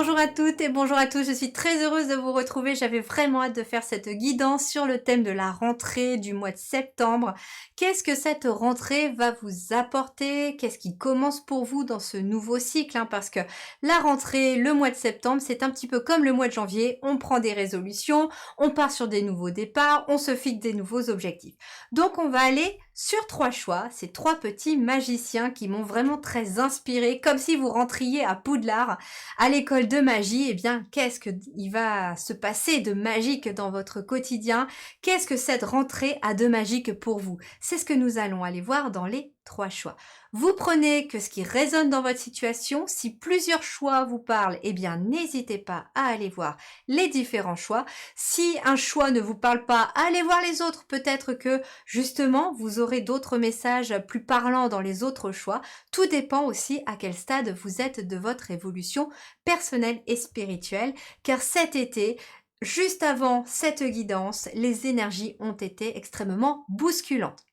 Bonjour à toutes et bonjour à tous, je suis très heureuse de vous retrouver. J'avais vraiment hâte de faire cette guidance sur le thème de la rentrée du mois de septembre. Qu'est-ce que cette rentrée va vous apporter? Qu'est-ce qui commence pour vous dans ce nouveau cycle, hein? Parce que la rentrée, le mois de septembre, c'est un petit peu comme le mois de janvier. On prend des résolutions, on part sur des nouveaux départs, on se fixe des nouveaux objectifs. Donc on va aller sur 3 choix, ces 3 petits magiciens qui m'ont vraiment très inspirée, comme si vous rentriez à Poudlard à l'école de magie. Eh bien, qu'est-ce qu'il va se passer de magique dans votre quotidien? Qu'est-ce que cette rentrée a de magique pour vous? C'est ce que nous allons aller voir dans les 3 choix. Vous prenez que ce qui résonne dans votre situation. Si plusieurs choix vous parlent, eh bien, n'hésitez pas à aller voir les différents choix. Si un choix ne vous parle pas, allez voir les autres. Peut-être que, justement, vous aurez d'autres messages plus parlants dans les autres choix. Tout dépend aussi à quel stade vous êtes de votre évolution personnelle et spirituelle, car cet été, juste avant cette guidance, les énergies ont été extrêmement bousculantes.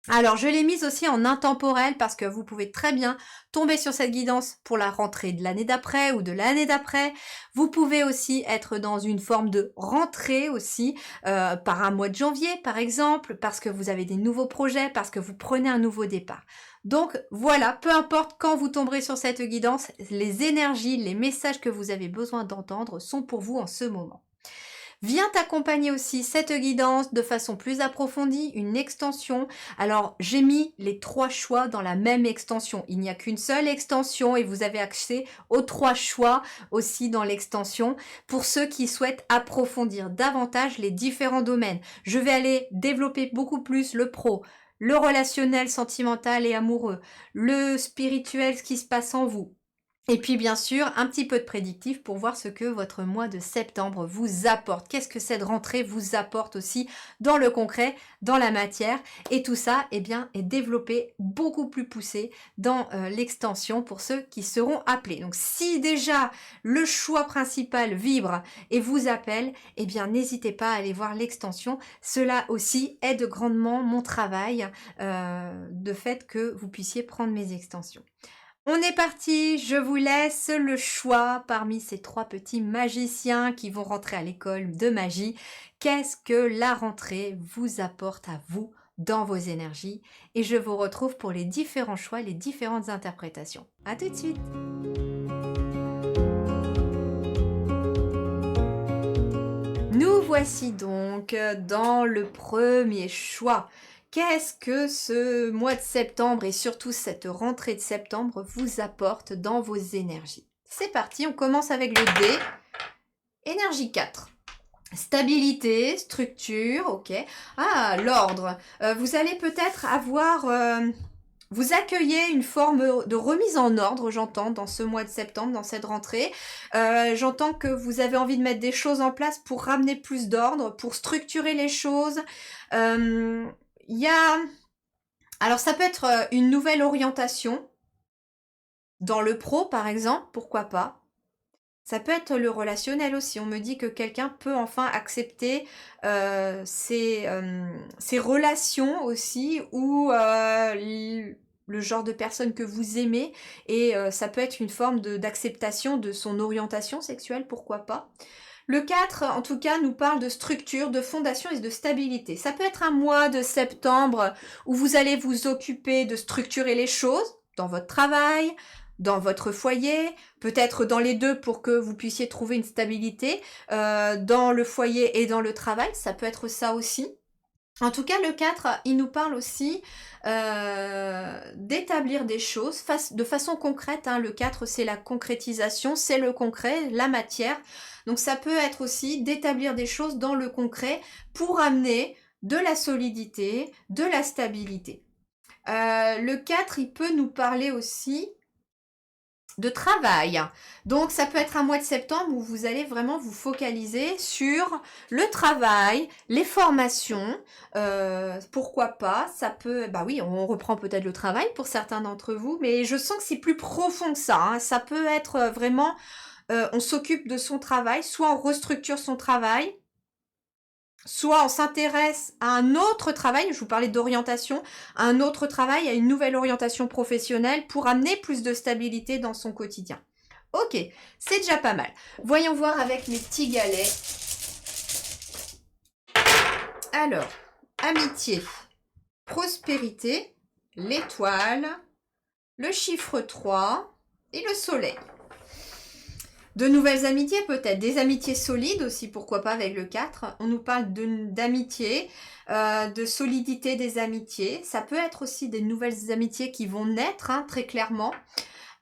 Alors, je l'ai mise aussi en intemporel parce que vous pouvez très bien tomber sur cette guidance pour la rentrée de l'année d'après ou de l'année d'après. Vous pouvez aussi être dans une forme de rentrée aussi, par un mois de janvier par exemple, parce que vous avez des nouveaux projets, parce que vous prenez un nouveau départ. Donc voilà, peu importe quand vous tomberez sur cette guidance, les énergies, les messages que vous avez besoin d'entendre sont pour vous en ce moment. Vient accompagner aussi cette guidance de façon plus approfondie, une extension. Alors, j'ai mis les 3 choix dans la même extension. Il n'y a qu'une seule extension et vous avez accès aux 3 choix aussi dans l'extension pour ceux qui souhaitent approfondir davantage les différents domaines. Je vais aller développer beaucoup plus le pro, le relationnel, sentimental et amoureux, le spirituel, ce qui se passe en vous. Et puis bien sûr, un petit peu de prédictif pour voir ce que votre mois de septembre vous apporte. Qu'est-ce que cette rentrée vous apporte aussi dans le concret, dans la matière. Et tout ça, eh bien, est développé beaucoup plus poussé dans l'extension pour ceux qui seront appelés. Donc si déjà le choix principal vibre et vous appelle, eh bien, n'hésitez pas à aller voir l'extension. Cela aussi aide grandement mon travail de fait que vous puissiez prendre mes extensions. On est parti, je vous laisse le choix parmi ces 3 petits magiciens qui vont rentrer à l'école de magie. Qu'est-ce que la rentrée vous apporte à vous dans vos énergies? Et je vous retrouve pour les différents choix, les différentes interprétations. À tout de suite! Nous voici donc dans le premier choix. Qu'est-ce que ce mois de septembre et surtout cette rentrée de septembre vous apporte dans vos énergies? C'est parti, on commence avec le dé. Énergie 4. Stabilité, structure, ok. Ah, l'ordre. Vous allez peut-être avoir... vous accueillez une forme de remise en ordre, j'entends, dans ce mois de septembre, dans cette rentrée. J'entends que vous avez envie de mettre des choses en place pour ramener plus d'ordre, pour structurer les choses. Il y a... Alors, ça peut être une nouvelle orientation. Dans le pro, par exemple, pourquoi pas. Ça peut être le relationnel aussi. On me dit que quelqu'un peut enfin accepter ses relations aussi ou le genre de personne que vous aimez. Et ça peut être une forme d'acceptation de son orientation sexuelle, pourquoi pas. Le 4, en tout cas, nous parle de structure, de fondation et de stabilité. Ça peut être un mois de septembre où vous allez vous occuper de structurer les choses dans votre travail, dans votre foyer, peut-être dans les deux pour que vous puissiez trouver une stabilité dans le foyer et dans le travail. Ça peut être ça aussi. En tout cas, le 4, il nous parle aussi d'établir des choses de façon concrète. Hein. Le 4, c'est la concrétisation, c'est le concret, la matière. Donc ça peut être aussi d'établir des choses dans le concret pour amener de la solidité, de la stabilité. Le 4, il peut nous parler aussi de travail. Donc ça peut être un mois de septembre où vous allez vraiment vous focaliser sur le travail, les formations, pourquoi pas, ça peut, bah oui, on reprend peut-être le travail pour certains d'entre vous, mais je sens que c'est plus profond que ça, hein. Ça peut être vraiment, on s'occupe de son travail, soit on restructure son travail, soit on s'intéresse à un autre travail, je vous parlais d'orientation, à un autre travail, à une nouvelle orientation professionnelle pour amener plus de stabilité dans son quotidien. Ok, c'est déjà pas mal. Voyons voir avec mes petits galets. Alors, amitié, prospérité, l'étoile, le chiffre 3 et le soleil. De nouvelles amitiés peut-être, des amitiés solides aussi, pourquoi pas avec le 4. On nous parle d'amitié, de solidité des amitiés. Ça peut être aussi des nouvelles amitiés qui vont naître, hein, très clairement.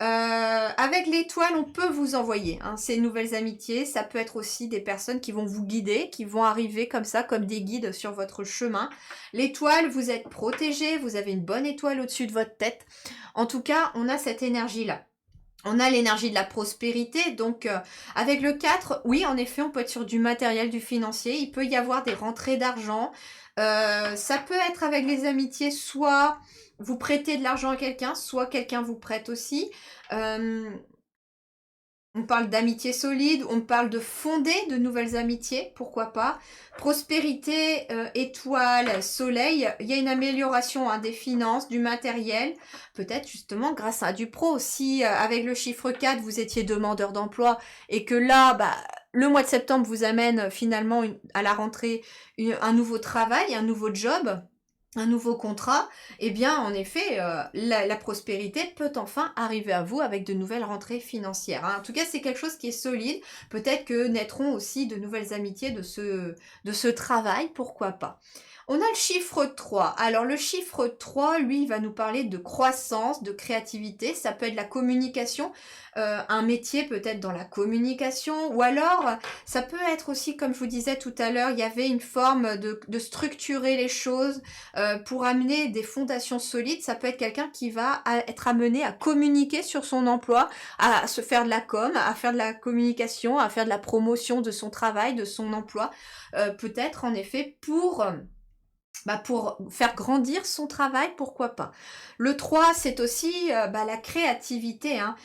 Avec l'étoile, on peut vous envoyer ces nouvelles amitiés. Ça peut être aussi des personnes qui vont vous guider, qui vont arriver comme ça, comme des guides sur votre chemin. L'étoile, vous êtes protégé, vous avez une bonne étoile au-dessus de votre tête. En tout cas, on a cette énergie-là. On a l'énergie de la prospérité, donc avec le 4, oui, en effet, on peut être sur du matériel, du financier. Il peut y avoir des rentrées d'argent. Ça peut être avec les amitiés, soit vous prêtez de l'argent à quelqu'un, soit quelqu'un vous prête aussi. On parle d'amitié solide, on parle de fonder de nouvelles amitiés, pourquoi pas. Prospérité, étoile, soleil, il y a une amélioration des finances, du matériel, peut-être justement grâce à du pro. Si avec le chiffre 4, vous étiez demandeur d'emploi et que là, le mois de septembre vous amène finalement à la rentrée un nouveau travail, un nouveau job, un nouveau contrat, eh bien, en effet, la prospérité peut enfin arriver à vous avec de nouvelles rentrées financières. Hein. En tout cas, c'est quelque chose qui est solide. Peut-être que naîtront aussi de nouvelles amitiés de ce travail, pourquoi pas. On a le chiffre 3. Alors, le chiffre 3, lui, il va nous parler de croissance, de créativité. Ça peut être la communication, un métier peut-être dans la communication, ou alors, ça peut être aussi, comme je vous disais tout à l'heure, il y avait une forme de structurer les choses, pour amener des fondations solides. Ça peut être quelqu'un qui va être amené à communiquer sur son emploi, à se faire de la com, à faire de la communication, à faire de la promotion de son travail, de son emploi, peut-être en effet pour faire grandir son travail, pourquoi pas. Le 3, c'est aussi la créativité. Hein.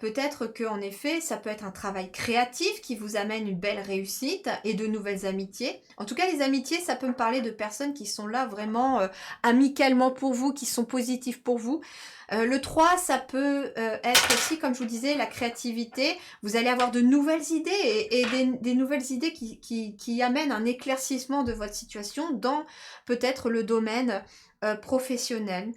Peut-être qu'en effet, ça peut être un travail créatif qui vous amène une belle réussite et de nouvelles amitiés. En tout cas, les amitiés, ça peut me parler de personnes qui sont là vraiment amicalement pour vous, qui sont positives pour vous. Le 3, ça peut être aussi, comme je vous disais, la créativité. Vous allez avoir de nouvelles idées et des nouvelles idées qui amènent un éclaircissement de votre situation dans peut-être le domaine professionnel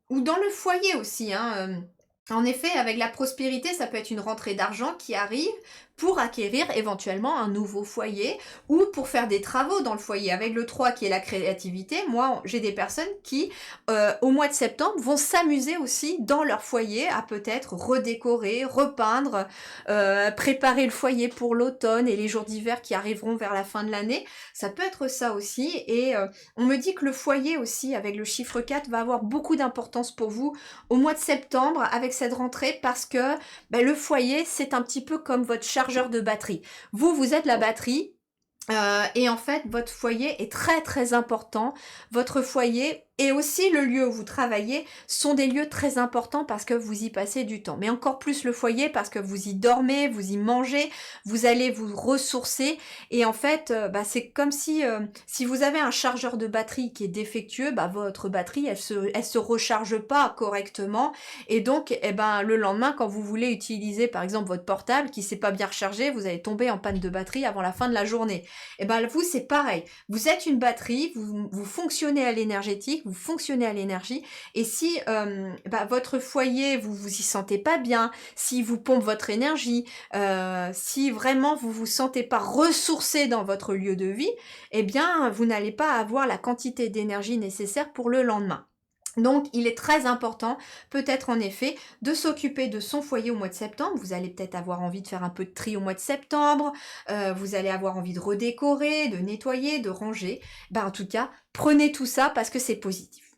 ou dans le foyer aussi. Hein. En effet, avec la prospérité, ça peut être une rentrée d'argent qui arrive pour acquérir éventuellement un nouveau foyer ou pour faire des travaux dans le foyer. Avec le 3 qui est la créativité, moi j'ai des personnes qui au mois de septembre vont s'amuser aussi dans leur foyer à peut-être redécorer, repeindre, préparer le foyer pour l'automne et les jours d'hiver qui arriveront vers la fin de l'année. Ça peut être ça aussi et on me dit que le foyer aussi avec le chiffre 4 va avoir beaucoup d'importance pour vous au mois de septembre avec cette rentrée parce que le foyer c'est un petit peu comme votre chargeur de batterie. Vous êtes la batterie et en fait votre foyer est très très important. Votre foyer et aussi le lieu où vous travaillez sont des lieux très importants parce que vous y passez du temps. Mais encore plus le foyer parce que vous y dormez, vous y mangez, vous allez vous ressourcer. Et en fait, c'est comme si vous avez un chargeur de batterie qui est défectueux, votre batterie, elle se recharge pas correctement. Et donc, le lendemain, quand vous voulez utiliser par exemple votre portable qui s'est pas bien rechargé, vous allez tomber en panne de batterie avant la fin de la journée. Et vous, c'est pareil. Vous êtes une batterie, vous fonctionnez à l'énergétique, vous fonctionnez à l'énergie et si votre foyer vous y sentez pas bien, si vous pompe votre énergie, si vraiment vous vous sentez pas ressourcé dans votre lieu de vie, eh bien vous n'allez pas avoir la quantité d'énergie nécessaire pour le lendemain. Donc, il est très important, peut-être en effet, de s'occuper de son foyer au mois de septembre. Vous allez peut-être avoir envie de faire un peu de tri au mois de septembre. Vous allez avoir envie de redécorer, de nettoyer, de ranger. En tout cas, prenez tout ça parce que c'est positif.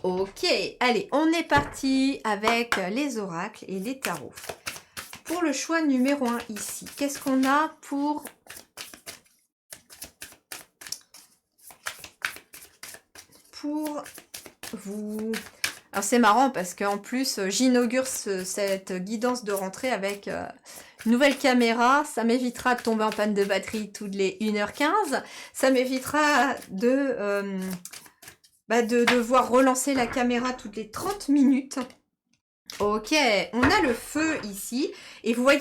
Ok, allez, on est parti avec les oracles et les tarots. Pour le choix numéro 1 ici, qu'est-ce qu'on a pour vous? Alors c'est marrant parce qu'en plus j'inaugure cette guidance de rentrée avec une nouvelle caméra. Ça m'évitera de tomber en panne de batterie toutes les 1h15. Ça m'évitera de devoir relancer la caméra toutes les 30 minutes. Ok, on a le feu ici. Et vous voyez,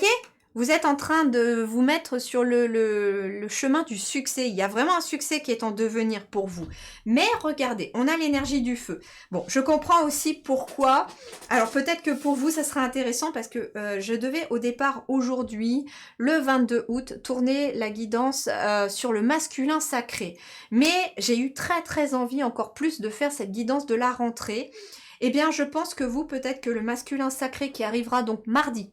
vous êtes en train de vous mettre sur le chemin du succès. Il y a vraiment un succès qui est en devenir pour vous. Mais regardez, on a l'énergie du feu. Bon, je comprends aussi pourquoi. Alors peut-être que pour vous, ça sera intéressant parce que je devais au départ aujourd'hui, le 22 août, tourner la guidance sur le masculin sacré. Mais j'ai eu très très envie encore plus de faire cette guidance de la rentrée. Eh bien, je pense que vous, peut-être que le masculin sacré qui arrivera donc mardi,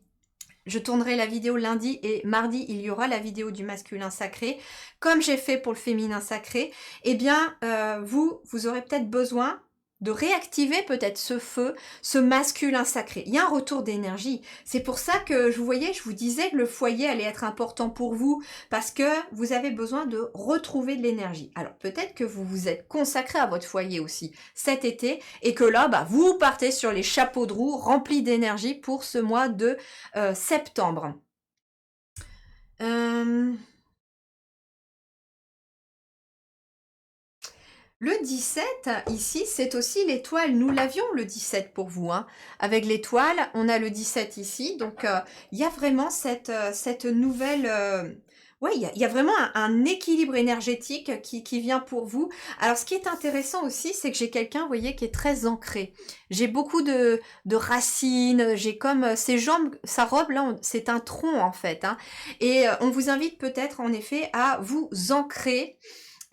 je tournerai la vidéo lundi et mardi, il y aura la vidéo du masculin sacré, comme j'ai fait pour le féminin sacré, eh bien, vous aurez peut-être besoin de réactiver peut-être ce feu, ce masculin sacré. Il y a un retour d'énergie. C'est pour ça que je vous disais que le foyer allait être important pour vous, parce que vous avez besoin de retrouver de l'énergie. Alors peut-être que vous vous êtes consacré à votre foyer aussi cet été, et que là, bah, vous partez sur les chapeaux de roue remplis d'énergie pour ce mois de septembre. Le 17, ici, c'est aussi l'étoile. Nous l'avions le 17 pour vous. Hein. Avec l'étoile, on a le 17 ici. Donc, il y a vraiment cette nouvelle... ouais, il y a vraiment un équilibre énergétique qui vient pour vous. Alors, ce qui est intéressant aussi, c'est que j'ai quelqu'un, vous voyez, qui est très ancré. J'ai beaucoup de racines. J'ai comme ses jambes, sa robe, là, c'est un tronc, en fait. Hein. Et on vous invite peut-être, en effet, à vous ancrer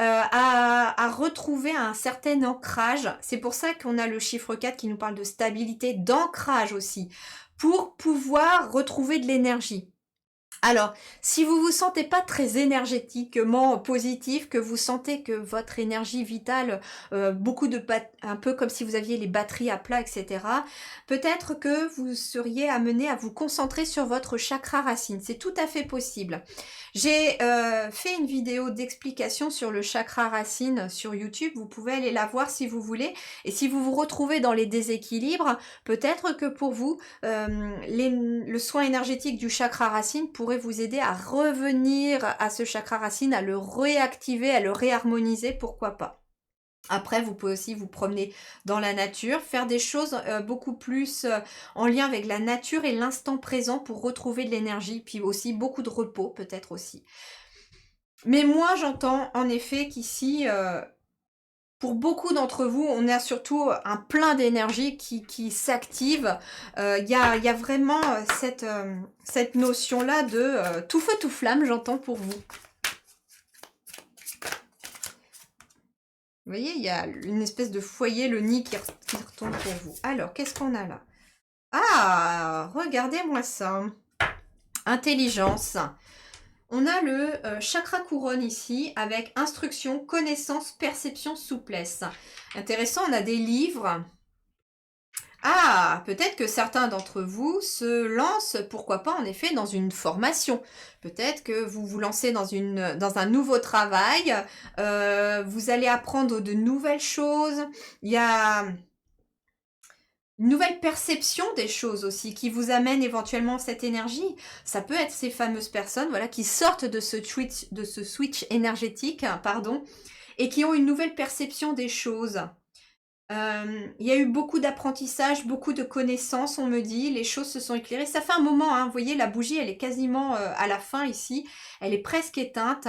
à retrouver un certain ancrage. C'est pour ça qu'on a le chiffre 4 qui nous parle de stabilité, d'ancrage aussi, pour pouvoir retrouver de l'énergie. Alors, si vous vous sentez pas très énergétiquement positif, que vous sentez que votre énergie vitale, un peu comme si vous aviez les batteries à plat, etc., peut-être que vous seriez amené à vous concentrer sur votre chakra racine. C'est tout à fait possible. J'ai fait une vidéo d'explication sur le chakra racine sur YouTube. Vous pouvez aller la voir si vous voulez. Et si vous vous retrouvez dans les déséquilibres, peut-être que pour vous, le soin énergétique du chakra racine pourrait vous aider à revenir à ce chakra racine, à le réactiver, à le réharmoniser, pourquoi pas. Après, vous pouvez aussi vous promener dans la nature, faire des choses beaucoup plus en lien avec la nature et l'instant présent pour retrouver de l'énergie, puis aussi beaucoup de repos peut-être aussi. Mais moi, j'entends en effet qu'ici, pour beaucoup d'entre vous, on a surtout un plein d'énergie qui s'active. Il y a vraiment cette notion-là de tout feu, tout flamme, j'entends pour vous. Vous voyez, il y a une espèce de foyer, le nid qui retombe pour vous. Alors, qu'est-ce qu'on a là? Ah, regardez-moi ça. Intelligence. On a le chakra couronne ici, avec instruction, connaissance, perception, souplesse. Intéressant, on a des livres. Ah, peut-être que certains d'entre vous se lancent, pourquoi pas en effet, dans une formation. Peut-être que vous vous lancez dans un nouveau travail, vous allez apprendre de nouvelles choses. Il y a une nouvelle perception des choses aussi qui vous amène éventuellement cette énergie. Ça peut être ces fameuses personnes, voilà, qui sortent de ce switch énergétique, pardon, et qui ont une nouvelle perception des choses. Il y a eu beaucoup d'apprentissage, beaucoup de connaissances, on me dit, les choses se sont éclairées. Ça fait un moment, hein, vous voyez, la bougie, elle est quasiment à la fin ici, elle est presque éteinte.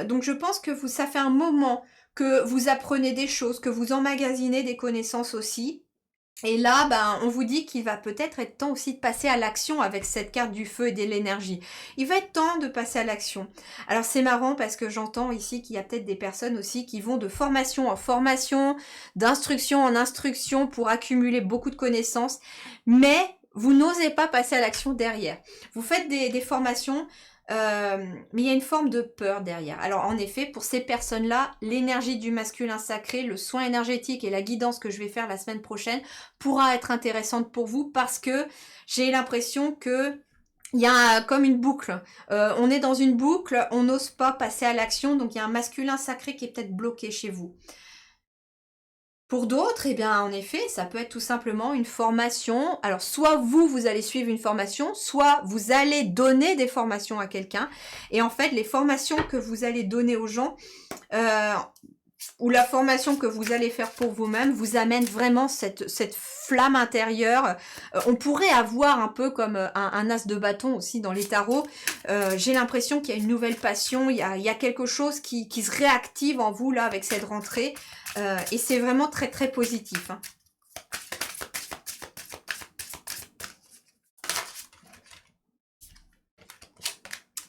Donc je pense que ça fait un moment que vous apprenez des choses, que vous emmagasinez des connaissances aussi. Et là, ben, on vous dit qu'il va peut-être être temps aussi de passer à l'action avec cette carte du feu et de l'énergie. Il va être temps de passer à l'action. Alors c'est marrant parce que j'entends ici qu'il y a peut-être des personnes aussi qui vont de formation en formation, d'instruction en instruction pour accumuler beaucoup de connaissances, mais vous n'osez pas passer à l'action derrière. Vous faites des formations, mais il y a une forme de peur derrière. Alors en effet, pour ces personnes-là, l'énergie du masculin sacré, le soin énergétique et la guidance que je vais faire la semaine prochaine pourra être intéressante pour vous parce que j'ai l'impression que il y a comme une boucle. On est dans une boucle, on n'ose pas passer à l'action, donc il y a un masculin sacré qui est peut-être bloqué chez vous. Pour d'autres, eh bien, en effet, ça peut être tout simplement une formation. Alors, soit vous allez suivre une formation, soit vous allez donner des formations à quelqu'un. Et en fait, les formations que vous allez donner aux gens, ou la formation que vous allez faire pour vous-même vous amène vraiment cette flamme intérieure. On pourrait avoir un peu comme un as de bâton aussi dans les tarots. J'ai l'impression qu'il y a une nouvelle passion, il y a quelque chose qui se réactive en vous là avec cette rentrée. Et c'est vraiment très très positif. Hein.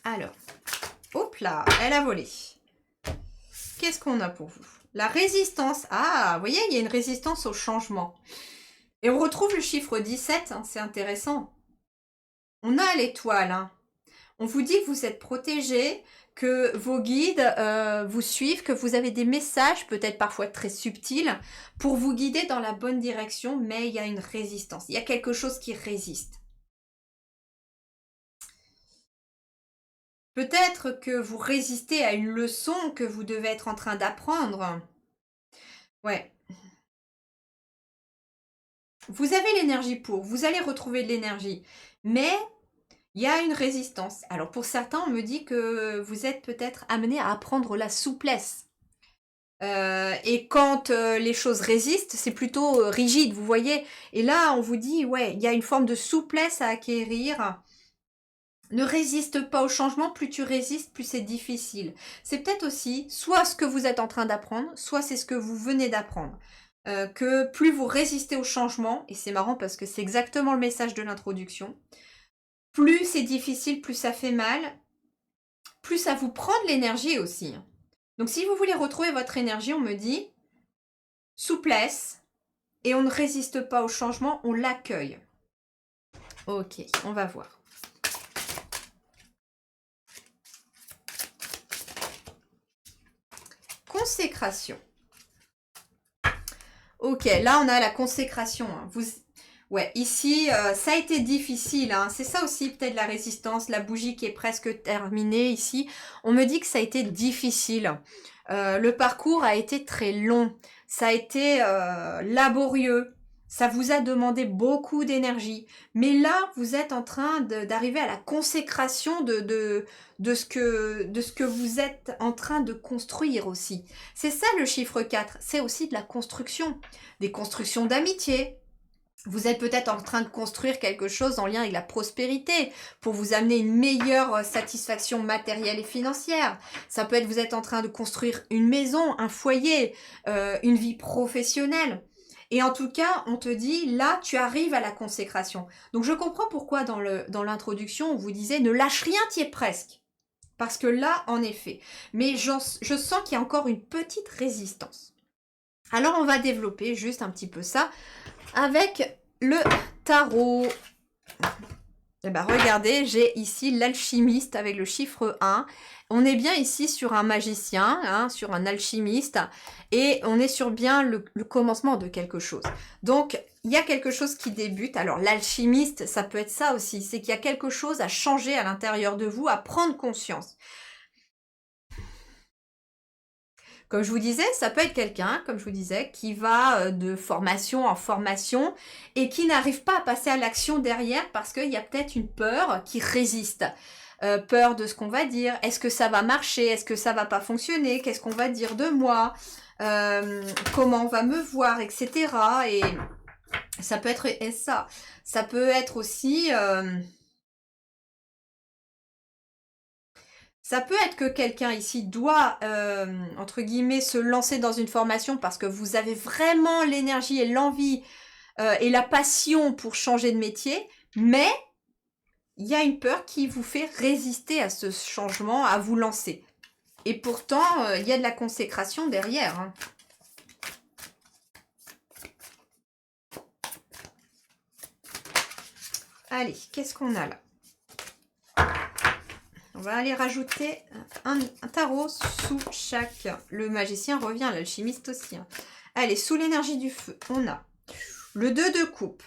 Alors, hop là, elle a volé. Qu'est-ce qu'on a pour vous? La résistance. Ah, vous voyez, il y a une résistance au changement. Et on retrouve le chiffre 17, hein, c'est intéressant. On a l'étoile. Hein. On vous dit que vous êtes protégé, que vos guides vous suivent, que vous avez des messages, peut-être parfois très subtils, pour vous guider dans la bonne direction, mais il y a une résistance. Il y a quelque chose qui résiste. Peut-être que vous résistez à une leçon que vous devez être en train d'apprendre. Ouais. Vous avez l'énergie pour, vous allez retrouver de l'énergie, mais il y a une résistance. Alors pour certains, on me dit que vous êtes peut-être amené à apprendre la souplesse. Et quand les choses résistent, c'est plutôt rigide, vous voyez. Et là, on vous dit, ouais, il y a une forme de souplesse à acquérir. Ne résiste pas au changement, plus tu résistes, plus c'est difficile. C'est peut-être aussi soit ce que vous êtes en train d'apprendre, soit c'est ce que vous venez d'apprendre. Que plus vous résistez au changement, et c'est marrant parce que c'est exactement le message de l'introduction, plus c'est difficile, plus ça fait mal, plus ça vous prend de l'énergie aussi. Donc si vous voulez retrouver votre énergie, on me dit souplesse, et on ne résiste pas au changement, on l'accueille. Ok, on va voir. Consécration. Ok, là on a la consécration. Hein. Ouais, ici, ça a été difficile. Hein. C'est ça aussi peut-être la résistance, la bougie qui est presque terminée ici. On me dit que ça a été difficile. Le parcours a été très long. Ça a été laborieux. Ça vous a demandé beaucoup d'énergie. Mais là, vous êtes en train d'arriver à la consécration de ce que vous êtes en train de construire aussi. C'est ça le chiffre 4. C'est aussi de la construction. Des constructions d'amitié. Vous êtes peut-être en train de construire quelque chose en lien avec la prospérité pour vous amener une meilleure satisfaction matérielle et financière. Ça peut être vous êtes en train de construire une maison, un foyer, une vie professionnelle. Et en tout cas, on te dit, là, tu arrives à la consécration. Donc je comprends pourquoi dans l'introduction, on vous disait, ne lâche rien, t'y es presque. Parce que là, en effet. Mais je sens qu'il y a encore une petite résistance. Alors on va développer juste un petit peu ça avec le tarot. Et ben regardez, j'ai ici l'alchimiste avec le chiffre 1. On est bien ici sur un magicien, hein, sur un alchimiste, et on est sur bien le commencement de quelque chose. Donc, il y a quelque chose qui débute. Alors, l'alchimiste, ça peut être ça aussi, c'est qu'il y a quelque chose à changer à l'intérieur de vous, à prendre conscience. Comme je vous disais, ça peut être quelqu'un, comme je vous disais, qui va de formation en formation et qui n'arrive pas à passer à l'action derrière parce qu'il y a peut-être une peur qui résiste. Peur de ce qu'on va dire. Est-ce que ça va marcher? Est-ce que ça va pas fonctionner? Qu'est-ce qu'on va dire de moi? Comment on va me voir, etc. Et ça peut être ça. Ça peut être aussi... Ça peut être que quelqu'un ici doit, entre guillemets, se lancer dans une formation parce que vous avez vraiment l'énergie et l'envie et la passion pour changer de métier, mais il y a une peur qui vous fait résister à ce changement, à vous lancer. Et pourtant, il y a de la consécration derrière. Hein. Allez, qu'est-ce qu'on a là? On va aller rajouter un tarot sous chaque. Le magicien revient, l'alchimiste aussi. Hein. Allez, sous l'énergie du feu, on a le 2 de coupe.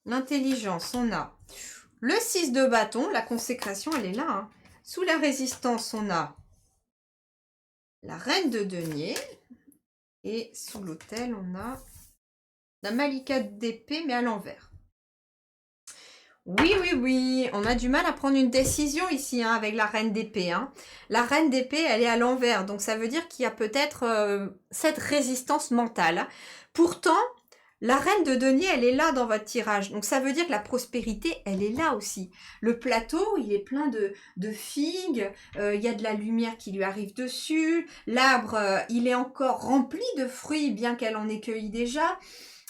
L'intelligence, on a le 6 de bâton. La consécration, elle est là. Hein. Sous la résistance, on a la reine de denier. Et sous l'autel, on a la malika d'épée, mais à l'envers. Oui, oui, oui, on a du mal à prendre une décision ici hein, avec la reine d'épée. Hein. La reine d'épée, elle est à l'envers, donc ça veut dire qu'il y a peut-être cette résistance mentale. Pourtant, la reine de denier, elle est là dans votre tirage, donc ça veut dire que la prospérité, elle est là aussi. Le plateau, il est plein de figues, il y a de la lumière qui lui arrive dessus, l'arbre, il est encore rempli de fruits, bien qu'elle en ait cueilli déjà.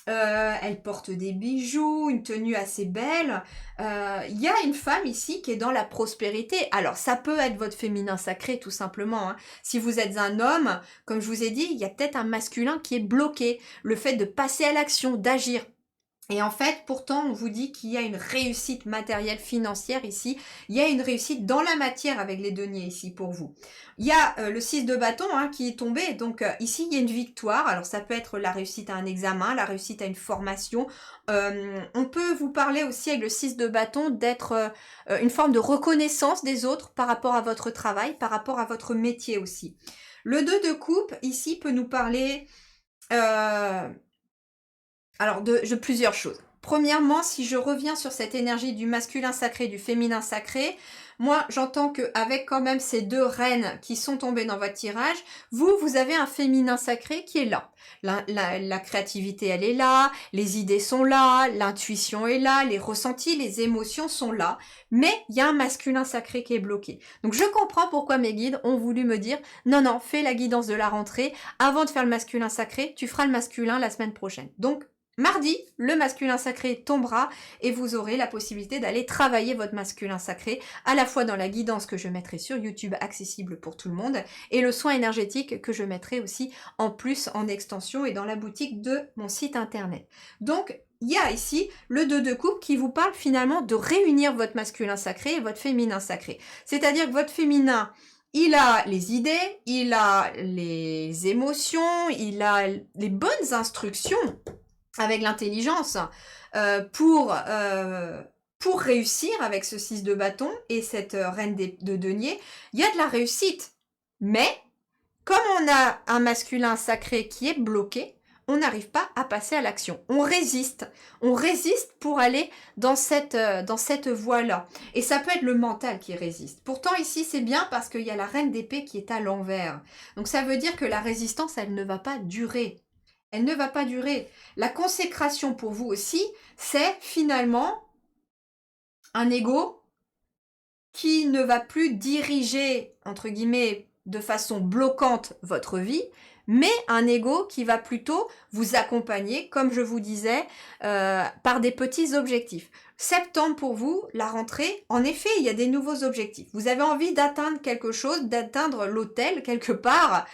Elle porte des bijoux, une tenue assez belle. Il y a une femme ici qui est dans la prospérité. Alors, ça peut être votre féminin sacré, tout simplement. Hein. Si vous êtes un homme, comme je vous ai dit, il y a peut-être un masculin qui est bloqué. Le fait de passer à l'action, d'agir. Et en fait, pourtant, on vous dit qu'il y a une réussite matérielle financière ici. Il y a une réussite dans la matière avec les deniers ici pour vous. Il y a le 6 de bâton hein, qui est tombé. Donc ici, il y a une victoire. Alors ça peut être la réussite à un examen, la réussite à une formation. On peut vous parler aussi avec le 6 de bâton d'être une forme de reconnaissance des autres par rapport à votre travail, par rapport à votre métier aussi. Le 2 de coupe, ici, peut nous parler... alors, de plusieurs choses. Premièrement, si je reviens sur cette énergie du masculin sacré, du féminin sacré, moi, j'entends qu'avec quand même ces deux reines qui sont tombées dans votre tirage, vous avez un féminin sacré qui est là. La créativité, elle est là, les idées sont là, l'intuition est là, les ressentis, les émotions sont là, mais il y a un masculin sacré qui est bloqué. Donc, je comprends pourquoi mes guides ont voulu me dire, non, non, fais la guidance de la rentrée, avant de faire le masculin sacré, tu feras le masculin la semaine prochaine. Donc, mardi, le masculin sacré tombera et vous aurez la possibilité d'aller travailler votre masculin sacré à la fois dans la guidance que je mettrai sur YouTube accessible pour tout le monde et le soin énergétique que je mettrai aussi en plus en extension et dans la boutique de mon site internet. Donc, il y a ici le 2 de coupe qui vous parle finalement de réunir votre masculin sacré et votre féminin sacré. C'est-à-dire que votre féminin, il a les idées, il a les émotions, il a les bonnes instructions avec l'intelligence pour réussir avec ce 6 de bâton et cette reine de denier, il y a de la réussite. Mais comme on a un masculin sacré qui est bloqué, on n'arrive pas à passer à l'action. On résiste pour aller dans cette voie-là. Et ça peut être le mental qui résiste. Pourtant ici c'est bien parce qu'il y a la reine d'épée qui est à l'envers. Donc ça veut dire que la résistance, elle ne va pas durer. Elle ne va pas durer. La consécration pour vous aussi, c'est finalement un ego qui ne va plus diriger, entre guillemets, de façon bloquante votre vie, mais un ego qui va plutôt vous accompagner, comme je vous disais, par des petits objectifs. Septembre pour vous, la rentrée, en effet, il y a des nouveaux objectifs. Vous avez envie d'atteindre quelque chose, d'atteindre l'hôtel quelque part,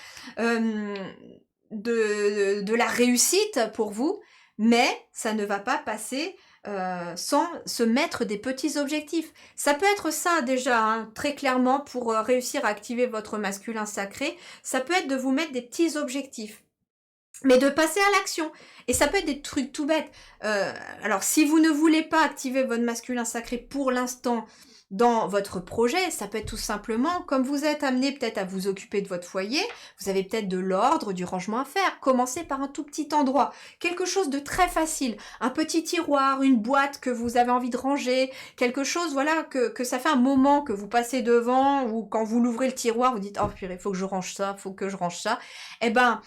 de la réussite pour vous, mais ça ne va pas passer sans se mettre des petits objectifs. Ça peut être ça déjà, hein, très clairement, pour réussir à activer votre masculin sacré, ça peut être de vous mettre des petits objectifs. Mais de passer à l'action. Et ça peut être des trucs tout bêtes. Alors, si vous ne voulez pas activer votre masculin sacré pour l'instant dans votre projet, ça peut être tout simplement, comme vous êtes amené peut-être à vous occuper de votre foyer, vous avez peut-être de l'ordre, du rangement à faire. Commencez par un tout petit endroit, quelque chose de très facile, un petit tiroir, une boîte que vous avez envie de ranger, quelque chose, voilà, que ça fait un moment que vous passez devant, ou quand vous l'ouvrez le tiroir, vous dites « Oh purée, faut que je range ça, faut que je range ça ». Eh ben,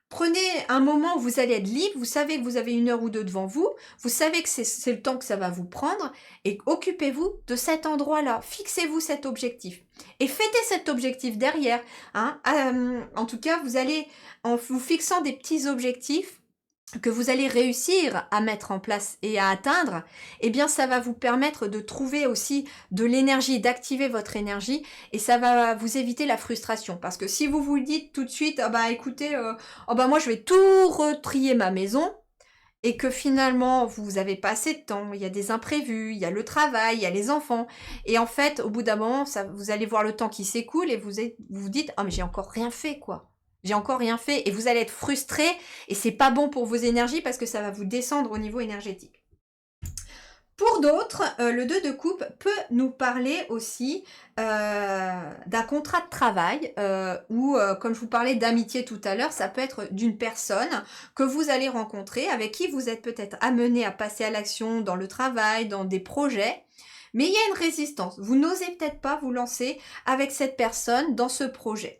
prenez un moment où vous allez être libre, vous savez que vous avez 1 heure ou 2 devant vous, vous savez que c'est le temps que ça va vous prendre, et occupez-vous de cet endroit-là, fixez-vous cet objectif. Et fêtez cet objectif derrière. Hein. En tout cas, vous allez, en vous fixant des petits objectifs, que vous allez réussir à mettre en place et à atteindre, eh bien ça va vous permettre de trouver aussi de l'énergie, d'activer votre énergie et ça va vous éviter la frustration. Parce que si vous vous dites tout de suite, ah bah écoutez, moi je vais tout retrier ma maison, et que finalement vous avez pas assez de temps, il y a des imprévus, il y a le travail, il y a les enfants, et en fait au bout d'un moment, vous allez voir le temps qui s'écoule et vous vous dites, ah mais j'ai encore rien fait quoi. J'ai encore rien fait et vous allez être frustré et c'est pas bon pour vos énergies parce que ça va vous descendre au niveau énergétique. Pour d'autres, le 2 de coupe peut nous parler aussi, d'un contrat de travail, ou, comme je vous parlais d'amitié tout à l'heure, ça peut être d'une personne que vous allez rencontrer, avec qui vous êtes peut-être amené à passer à l'action dans le travail, dans des projets, mais il y a une résistance. Vous n'osez peut-être pas vous lancer avec cette personne dans ce projet.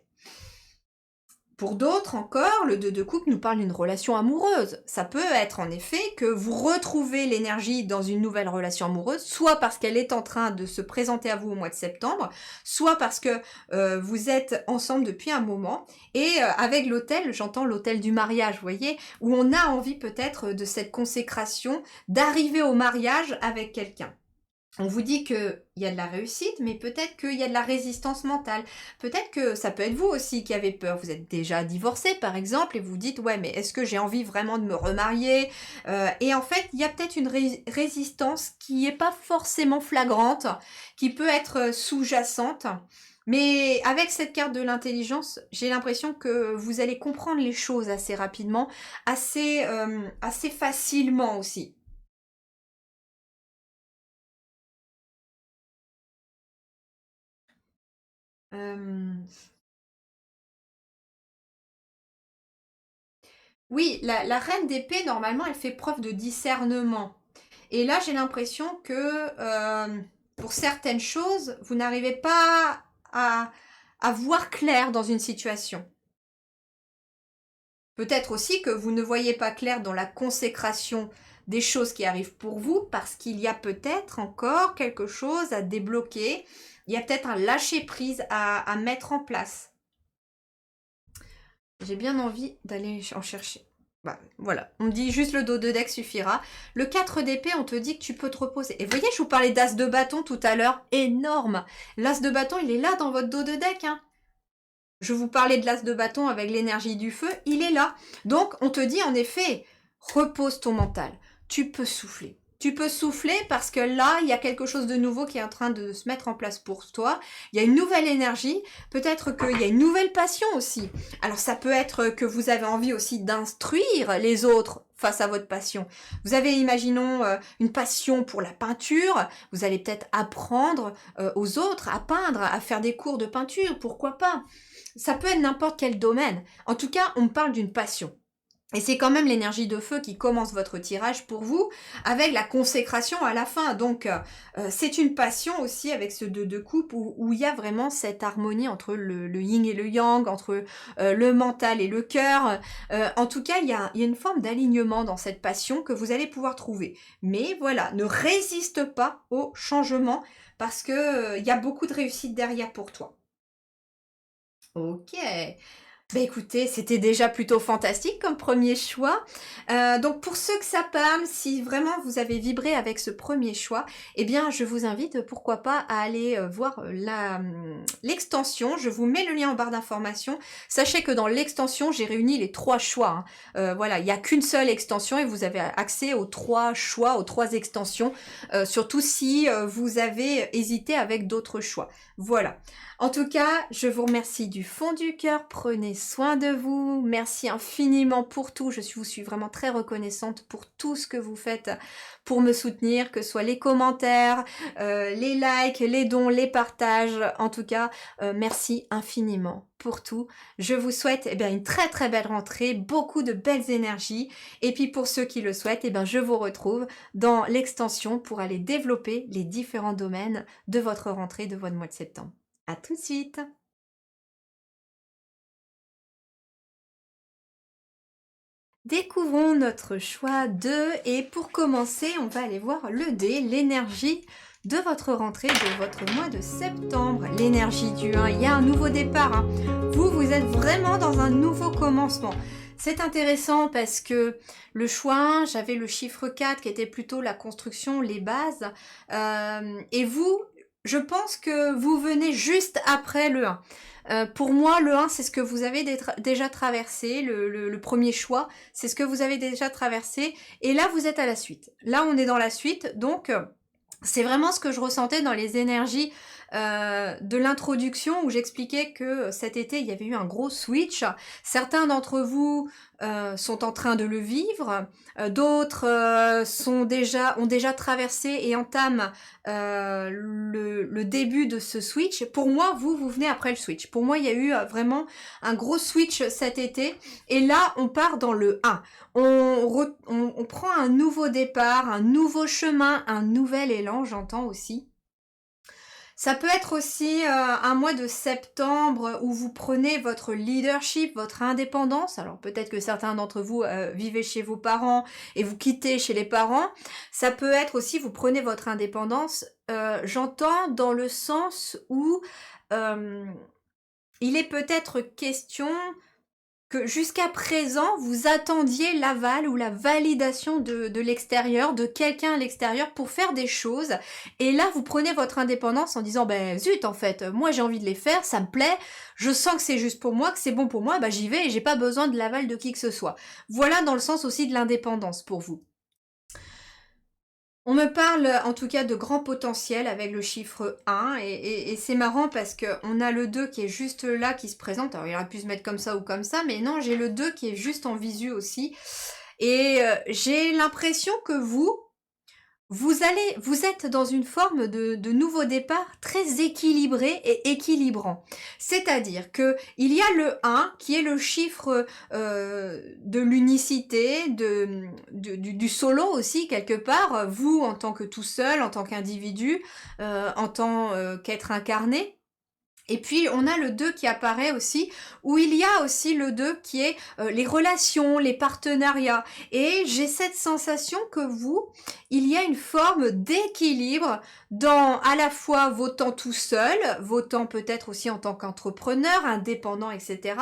Pour d'autres encore, le 2 de coupe nous parle d'une relation amoureuse. Ça peut être en effet que vous retrouvez l'énergie dans une nouvelle relation amoureuse, soit parce qu'elle est en train de se présenter à vous au mois de septembre, soit parce que vous êtes ensemble depuis un moment. Et avec l'autel, j'entends l'autel du mariage, vous voyez, où on a envie peut-être de cette consécration, d'arriver au mariage avec quelqu'un. On vous dit qu'il y a de la réussite, mais peut-être qu'il y a de la résistance mentale. Peut-être que ça peut être vous aussi qui avez peur. Vous êtes déjà divorcé, par exemple, et vous dites, ouais, mais est-ce que j'ai envie vraiment de me remarier? Et en fait, il y a peut-être une résistance qui n'est pas forcément flagrante, qui peut être sous-jacente. Mais avec cette carte de l'intelligence, j'ai l'impression que vous allez comprendre les choses assez rapidement, assez facilement aussi. Euh, Oui, la reine d'épée, normalement, elle fait preuve de discernement. Et là, j'ai l'impression que pour certaines choses, vous n'arrivez pas à voir clair dans une situation. Peut-être aussi que vous ne voyez pas clair dans la consécration des choses qui arrivent pour vous parce qu'il y a peut-être encore quelque chose à débloquer. Il y a peut-être un lâcher-prise à mettre en place. J'ai bien envie d'aller en chercher. Bah, voilà, on me dit juste le dos de deck suffira. Le 4 d'épée, on te dit que tu peux te reposer. Et vous voyez, je vous parlais d'as de bâton tout à l'heure. Énorme. L'as de bâton, il est là dans votre dos de deck. Hein. Je vous parlais de l'as de bâton avec l'énergie du feu. Il est là. Donc, on te dit en effet, repose ton mental. Tu peux souffler. Tu peux souffler parce que là, il y a quelque chose de nouveau qui est en train de se mettre en place pour toi. Il y a une nouvelle énergie. Peut-être qu'il y a une nouvelle passion aussi. Alors, ça peut être que vous avez envie aussi d'instruire les autres face à votre passion. Vous avez, imaginons, une passion pour la peinture. Vous allez peut-être apprendre aux autres à peindre, à faire des cours de peinture. Pourquoi pas? Ça peut être n'importe quel domaine. En tout cas, on parle d'une passion. Et c'est quand même l'énergie de feu qui commence votre tirage pour vous, avec la consécration à la fin. Donc, c'est une passion aussi avec ce 2 de coupe où il y a vraiment cette harmonie entre le yin et le yang, entre le mental et le cœur. En tout cas, il y a une forme d'alignement dans cette passion que vous allez pouvoir trouver. Mais voilà, ne résiste pas au changement parce que il y a beaucoup de réussite derrière pour toi. Ok. Bah écoutez, c'était déjà plutôt fantastique comme premier choix. Donc pour ceux que ça parle, si vraiment vous avez vibré avec ce premier choix, eh bien je vous invite, pourquoi pas, à aller voir l'extension. Je vous mets le lien en barre d'information. Sachez que dans l'extension, j'ai réuni les 3 choix. Hein. Voilà, il n'y a qu'une seule extension et vous avez accès aux 3 choix, aux 3 extensions, surtout si vous avez hésité avec d'autres choix. Voilà. En tout cas, je vous remercie du fond du cœur. Prenez soin de vous. Merci infiniment pour tout. Vous suis vraiment très reconnaissante pour tout ce que vous faites pour me soutenir, que ce soit les commentaires, les likes, les dons, les partages. En tout cas, merci infiniment pour tout. Je vous souhaite une très très belle rentrée, beaucoup de belles énergies. Et puis pour ceux qui le souhaitent, je vous retrouve dans l'extension pour aller développer les différents domaines de votre rentrée de votre mois de septembre. À tout de suite. Découvrons notre choix 2 et pour commencer, on va aller voir le dé, l'énergie de votre rentrée, de votre mois de septembre. L'énergie du 1, il y a un nouveau départ. Hein. Vous êtes vraiment dans un nouveau commencement. C'est intéressant parce que le choix 1, j'avais le chiffre 4 qui était plutôt la construction, les bases. Et vous, je pense que vous venez juste après le 1. Pour moi, le 1, c'est ce que vous avez déjà traversé, le premier choix, c'est ce que vous avez déjà traversé, et là, vous êtes à la suite. Là, on est dans la suite, donc c'est vraiment ce que je ressentais dans les énergies de l'introduction où j'expliquais que cet été, il y avait eu un gros switch. Certains d'entre vous sont en train de le vivre, d'autres ont déjà traversé et entament le début de ce switch. Pour moi, vous venez après le switch. Pour moi, il y a eu vraiment un gros switch cet été. Et là, on part dans le 1. On prend un nouveau départ, un nouveau chemin, un nouvel élan, j'entends aussi. Ça peut être aussi un mois de septembre où vous prenez votre leadership, votre indépendance. Alors peut-être que certains d'entre vous vivez chez vos parents et vous quittez chez les parents. Ça peut être aussi vous prenez votre indépendance. J'entends dans le sens où il est peut-être question que jusqu'à présent, vous attendiez l'aval ou la validation de l'extérieur, de quelqu'un à l'extérieur pour faire des choses. Et là, vous prenez votre indépendance en disant, ben zut, en fait, moi j'ai envie de les faire, ça me plaît, je sens que c'est juste pour moi, que c'est bon pour moi, ben j'y vais et j'ai pas besoin de l'aval de qui que ce soit. Voilà dans le sens aussi de l'indépendance pour vous. On me parle en tout cas de grand potentiel avec le chiffre 1 et c'est marrant parce qu'on a le 2 qui est juste là, qui se présente. Alors il aurait pu se mettre comme ça ou comme ça, mais non, j'ai le 2 qui est juste en visu aussi. Et j'ai l'impression que vous êtes dans une forme de nouveau départ très équilibré et équilibrant. C'est-à-dire que il y a le 1 qui est le chiffre de l'unicité, du solo aussi quelque part, vous en tant que tout seul, en tant qu'individu, en tant qu'être incarné. Et puis on a le 2 qui apparaît aussi, où il y a aussi le 2 qui est les relations, les partenariats. Et j'ai cette sensation que il y a une forme d'équilibre dans à la fois vos temps tout seul, vos temps peut-être aussi en tant qu'entrepreneur, indépendant, etc.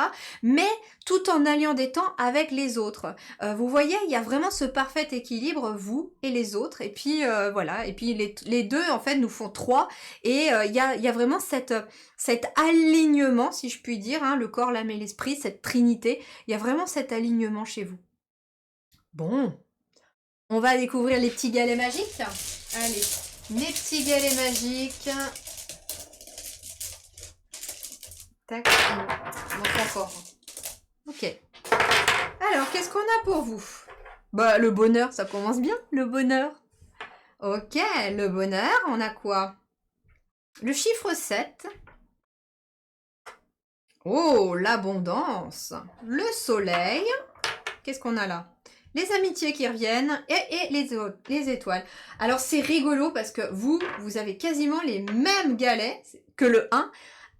Mais tout en alliant des temps avec les autres. Vous voyez, il y a vraiment ce parfait équilibre, vous et les autres. Et puis voilà, et puis les deux en fait nous font 3. Et il y a vraiment cet alignement, si je puis dire, hein, le corps, l'âme et l'esprit, cette trinité, il y a vraiment cet alignement chez vous. Bon, on va découvrir les petits galets magiques. Allez, mes petits galets magiques. Tac, on manque encore. Ok. Alors, qu'est-ce qu'on a pour vous? Bah, le bonheur, ça commence bien, le bonheur. Ok, le bonheur, on a quoi? Le chiffre 7. Oh, l'abondance, le soleil. Qu'est-ce qu'on a là? Les amitiés qui reviennent et les étoiles. Alors c'est rigolo parce que vous avez quasiment les mêmes galets que le 1,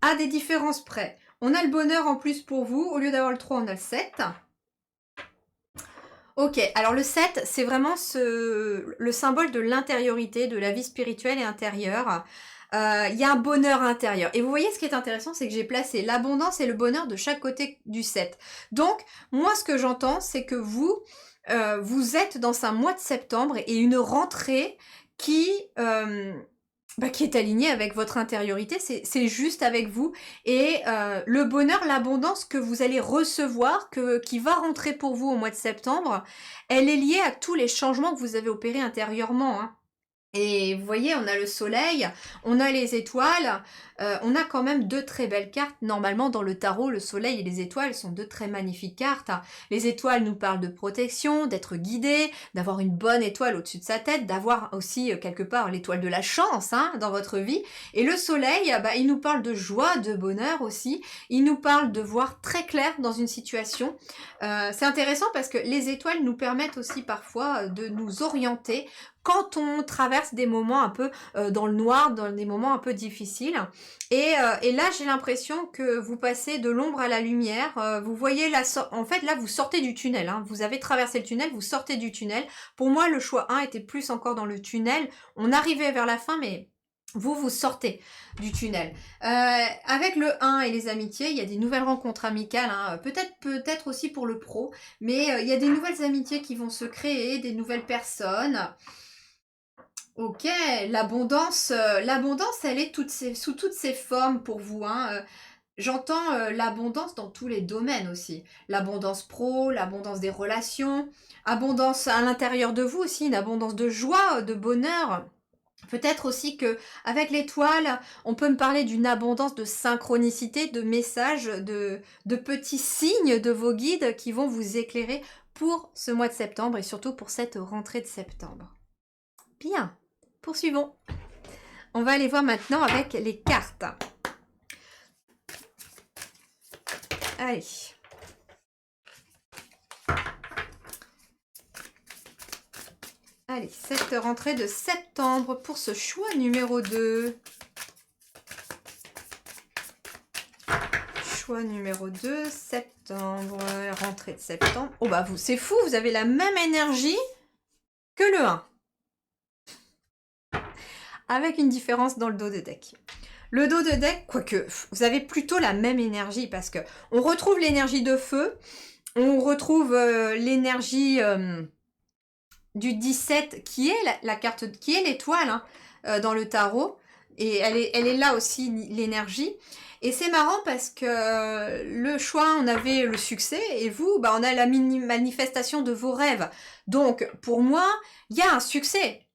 à des différences près. On a le bonheur en plus pour vous, au lieu d'avoir le 3, on a le 7. Ok, alors le 7, c'est vraiment le symbole de l'intériorité, de la vie spirituelle et intérieure. Il y a un bonheur intérieur. Et vous voyez, ce qui est intéressant, c'est que j'ai placé l'abondance et le bonheur de chaque côté du 7. Donc, moi, ce que j'entends, c'est que vous êtes dans un mois de septembre et une rentrée qui est alignée avec votre intériorité. C'est juste avec vous. Et le bonheur, l'abondance que vous allez recevoir, qui va rentrer pour vous au mois de septembre, elle est liée à tous les changements que vous avez opérés intérieurement, hein. Et vous voyez, on a le soleil, on a les étoiles, on a quand même deux très belles cartes. Normalement, dans le tarot, le soleil et les étoiles sont deux très magnifiques cartes. Les étoiles nous parlent de protection, d'être guidé, d'avoir une bonne étoile au-dessus de sa tête, d'avoir aussi quelque part l'étoile de la chance, hein, dans votre vie. Et le soleil, il nous parle de joie, de bonheur aussi. Il nous parle de voir très clair dans une situation. C'est intéressant parce que les étoiles nous permettent aussi parfois de nous orienter quand on traverse des moments un peu dans le noir, dans des moments un peu difficiles. Et là, j'ai l'impression que vous passez de l'ombre à la lumière. Vous voyez, en fait, là, vous sortez du tunnel, hein. Vous avez traversé le tunnel, vous sortez du tunnel. Pour moi, le choix 1 était plus encore dans le tunnel. On arrivait vers la fin, mais vous sortez du tunnel. Avec le 1 et les amitiés, il y a des nouvelles rencontres amicales, hein. Peut-être aussi pour le pro, mais il y a des nouvelles amitiés qui vont se créer, des nouvelles personnes. Ok, l'abondance, elle est sous toutes ses formes pour vous, hein. J'entends l'abondance dans tous les domaines aussi. L'abondance pro, l'abondance des relations, abondance à l'intérieur de vous aussi, une abondance de joie, de bonheur. Peut-être aussi que avec l'étoile, on peut me parler d'une abondance de synchronicité, de messages, de petits signes de vos guides qui vont vous éclairer pour ce mois de septembre et surtout pour cette rentrée de septembre. Bien, poursuivons. On va aller voir maintenant avec les cartes. Allez. Allez, cette rentrée de septembre pour ce choix numéro 2. Choix numéro 2, septembre, rentrée de septembre. Oh bah vous, c'est fou, vous avez la même énergie que le 1. Avec une différence dans le dos de deck. Le dos de deck, quoique, vous avez plutôt la même énergie parce que on retrouve l'énergie de feu, on retrouve l'énergie du 17 qui est la carte, qui est l'étoile dans le tarot. Et elle est là aussi, l'énergie. Et c'est marrant parce que le choix, on avait le succès, et vous, bah, on a la manifestation de vos rêves. Donc, pour moi, il y a un succès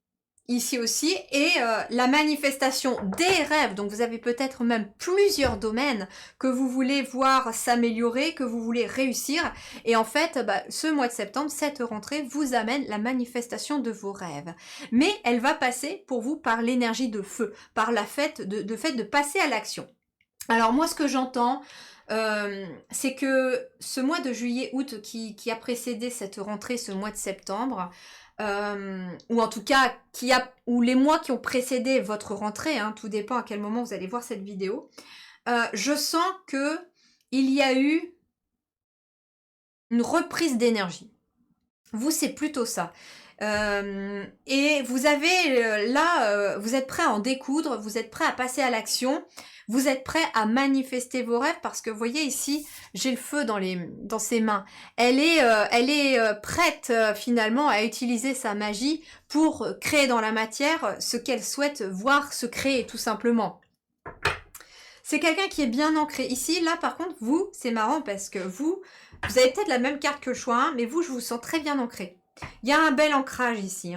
ici aussi, et la manifestation des rêves. Donc, vous avez peut-être même plusieurs domaines que vous voulez voir s'améliorer, que vous voulez réussir. Et en fait, bah, ce mois de septembre, cette rentrée vous amène la manifestation de vos rêves. Mais elle va passer pour vous par l'énergie de feu, par la fait de passer à l'action. Alors moi, ce que j'entends, c'est que ce mois de juillet-août qui a précédé cette rentrée, ce mois de septembre, ou en tout cas, ou les mois qui ont précédé votre rentrée, tout dépend à quel moment vous allez voir cette vidéo, je sens que il y a eu une reprise d'énergie. Vous, c'est plutôt ça. Et vous avez vous êtes prêt à en découdre, vous êtes prêt à passer à l'action, vous êtes prêt à manifester vos rêves parce que vous voyez ici, j'ai le feu dans ses mains. Elle est prête finalement à utiliser sa magie pour créer dans la matière ce qu'elle souhaite voir se créer tout simplement. C'est quelqu'un qui est bien ancré. Ici, là par contre, vous, c'est marrant parce que vous avez peut-être la même carte que le choix 1, mais vous, je vous sens très bien ancré. Il y a un bel ancrage ici.